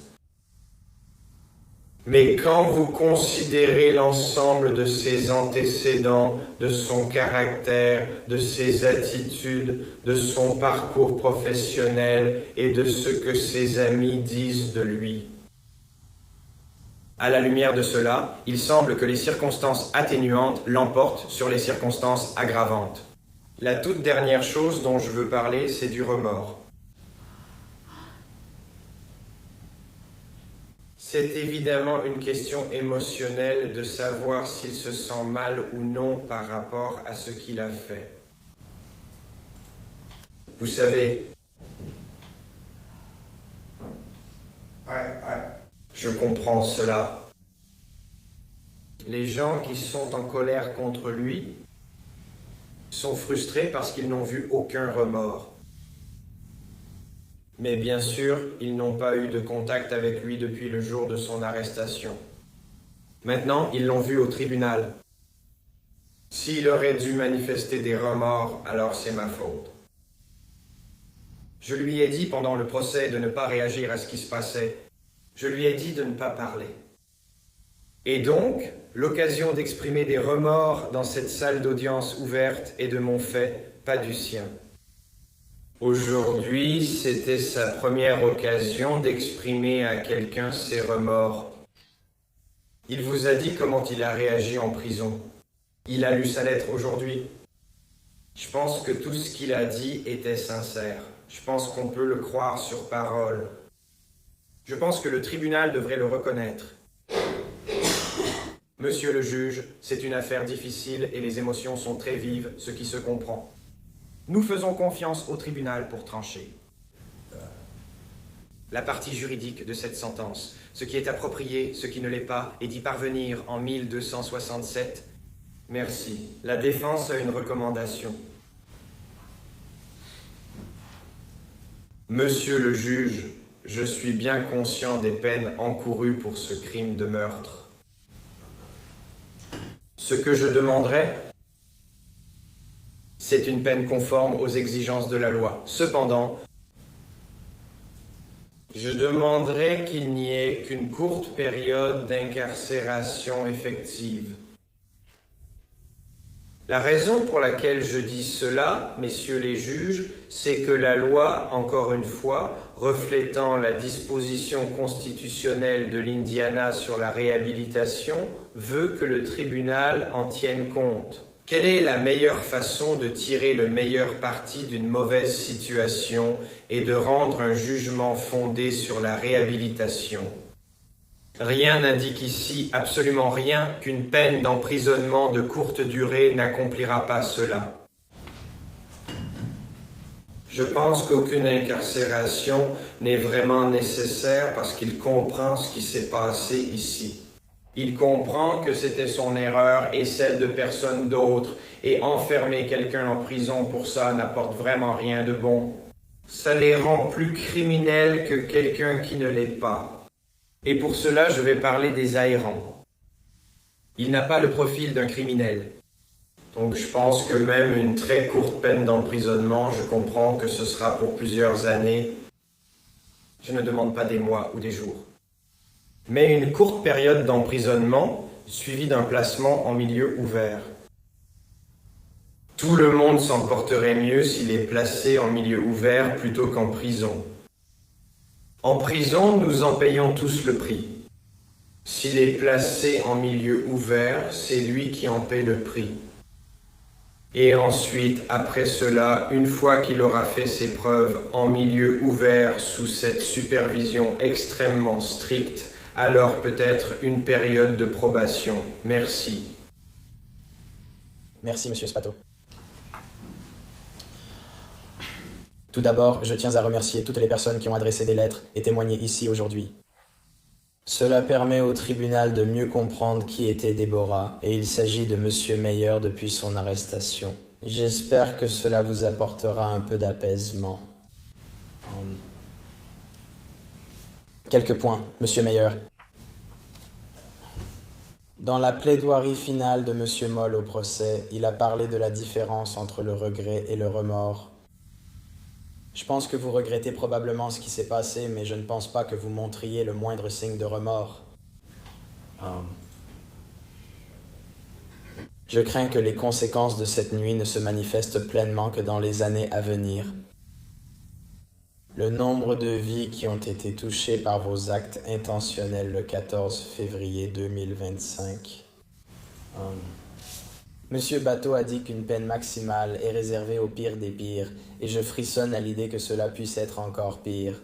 Mais quand vous considérez l'ensemble de ses antécédents, de son caractère, de ses attitudes, de son parcours professionnel et de ce que ses amis disent de lui, à la lumière de cela, il semble que les circonstances atténuantes l'emportent sur les circonstances aggravantes. La toute dernière chose dont je veux parler, c'est du remords. C'est évidemment une question émotionnelle de savoir s'il se sent mal ou non par rapport à ce qu'il a fait. Vous savez, je comprends cela. Les gens qui sont en colère contre lui sont frustrés parce qu'ils n'ont vu aucun remords. Mais bien sûr, ils n'ont pas eu de contact avec lui depuis le jour de son arrestation. Maintenant, ils l'ont vu au tribunal. S'il aurait dû manifester des remords, alors c'est ma faute. Je lui ai dit pendant le procès de ne pas réagir à ce qui se passait. Je lui ai dit de ne pas parler. Et donc, l'occasion d'exprimer des remords dans cette salle d'audience ouverte est de mon fait, pas du sien. Aujourd'hui, c'était sa première occasion d'exprimer à quelqu'un ses remords. Il vous a dit comment il a réagi en prison. Il a lu sa lettre aujourd'hui. Je pense que tout ce qu'il a dit était sincère. Je pense qu'on peut le croire sur parole. Je pense que le tribunal devrait le reconnaître. Monsieur le juge, c'est une affaire difficile et les émotions sont très vives, ce qui se comprend. Nous faisons confiance au tribunal pour trancher. La partie juridique de cette sentence, ce qui est approprié, ce qui ne l'est pas, et d'y parvenir en 1267. Merci. La défense a une recommandation. Monsieur le juge, je suis bien conscient des peines encourues pour ce crime de meurtre. Ce que je demanderais, c'est une peine conforme aux exigences de la loi. Cependant, je demanderais qu'il n'y ait qu'une courte période d'incarcération effective. La raison pour laquelle je dis cela, messieurs les juges, c'est que la loi, encore une fois, reflétant la disposition constitutionnelle de l'Indiana sur la réhabilitation, veut que le tribunal en tienne compte. Quelle est la meilleure façon de tirer le meilleur parti d'une mauvaise situation et de rendre un jugement fondé sur la réhabilitation? Rien n'indique ici, absolument rien, qu'une peine d'emprisonnement de courte durée n'accomplira pas cela. Je pense qu'aucune incarcération n'est vraiment nécessaire parce qu'il comprend ce qui s'est passé ici. Il comprend que c'était son erreur et celle de personne d'autre, et enfermer quelqu'un en prison pour ça n'apporte vraiment rien de bon. Ça les rend plus criminels que quelqu'un qui ne l'est pas. Et pour cela, je vais parler des aérants. Il n'a pas le profil d'un criminel. Donc je pense que même une très courte peine d'emprisonnement, je comprends que ce sera pour plusieurs années. Je ne demande pas des mois ou des jours. Mais une courte période d'emprisonnement, suivie d'un placement en milieu ouvert. Tout le monde s'en porterait mieux s'il est placé en milieu ouvert plutôt qu'en prison. En prison, nous en payons tous le prix. S'il est placé en milieu ouvert, c'est lui qui en paie le prix. Et ensuite, après cela, une fois qu'il aura fait ses preuves en milieu ouvert sous cette supervision extrêmement stricte, alors peut-être une période de probation. Merci. Merci, Monsieur Spato. Tout d'abord, je tiens à remercier toutes les personnes qui ont adressé des lettres et témoigné ici aujourd'hui. Cela permet au tribunal de mieux comprendre qui était Déborah, et il s'agit de Monsieur Meyer depuis son arrestation. J'espère que cela vous apportera un peu d'apaisement. Quelques points, Monsieur Meyer. Dans la plaidoirie finale de Monsieur Moll au procès, il a parlé de la différence entre le regret et le remords. Je pense que vous regrettez probablement ce qui s'est passé, mais je ne pense pas que vous montriez le moindre signe de remords. Je crains que les conséquences de cette nuit ne se manifestent pleinement que dans les années à venir. Le nombre de vies qui ont été touchées par vos actes intentionnels le 14 février 2025. Monsieur Bateau a dit qu'une peine maximale est réservée au pire des pires, et je frissonne à l'idée que cela puisse être encore pire.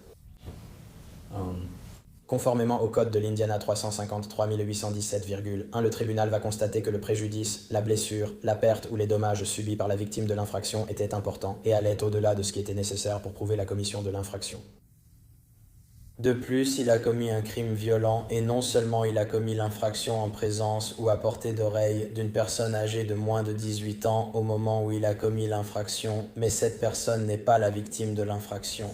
Conformément au code de l'Indiana 353.817,1, le tribunal va constater que le préjudice, la blessure, la perte ou les dommages subis par la victime de l'infraction étaient importants et allaient au-delà de ce qui était nécessaire pour prouver la commission de l'infraction. De plus, il a commis un crime violent et non seulement il a commis l'infraction en présence ou à portée d'oreille d'une personne âgée de moins de 18 ans au moment où il a commis l'infraction, mais cette personne n'est pas la victime de l'infraction.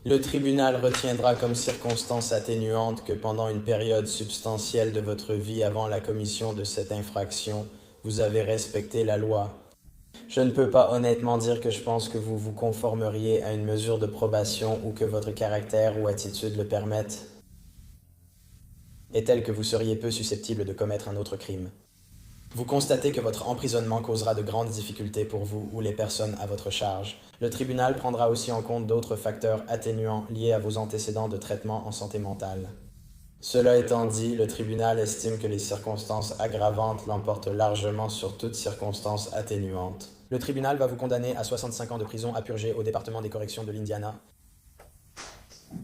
Le tribunal retiendra comme circonstance atténuante que pendant une période substantielle de votre vie avant la commission de cette infraction, vous avez respecté la loi. Je ne peux pas honnêtement dire que je pense que vous vous conformeriez à une mesure de probation ou que votre caractère ou attitude le permettent, est tel que vous seriez peu susceptible de commettre un autre crime. Vous constatez que votre emprisonnement causera de grandes difficultés pour vous ou les personnes à votre charge. Le tribunal prendra aussi en compte d'autres facteurs atténuants liés à vos antécédents de traitement en santé mentale. Cela étant dit, le tribunal estime que les circonstances aggravantes l'emportent largement sur toute circonstance atténuante. Le tribunal va vous condamner à 65 ans de prison à purger au département des corrections de l'Indiana.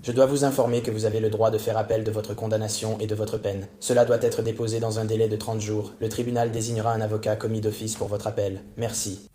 Je dois vous informer que vous avez le droit de faire appel de votre condamnation et de votre peine. Cela doit être déposé dans un délai de 30 jours. Le tribunal désignera un avocat commis d'office pour votre appel. Merci.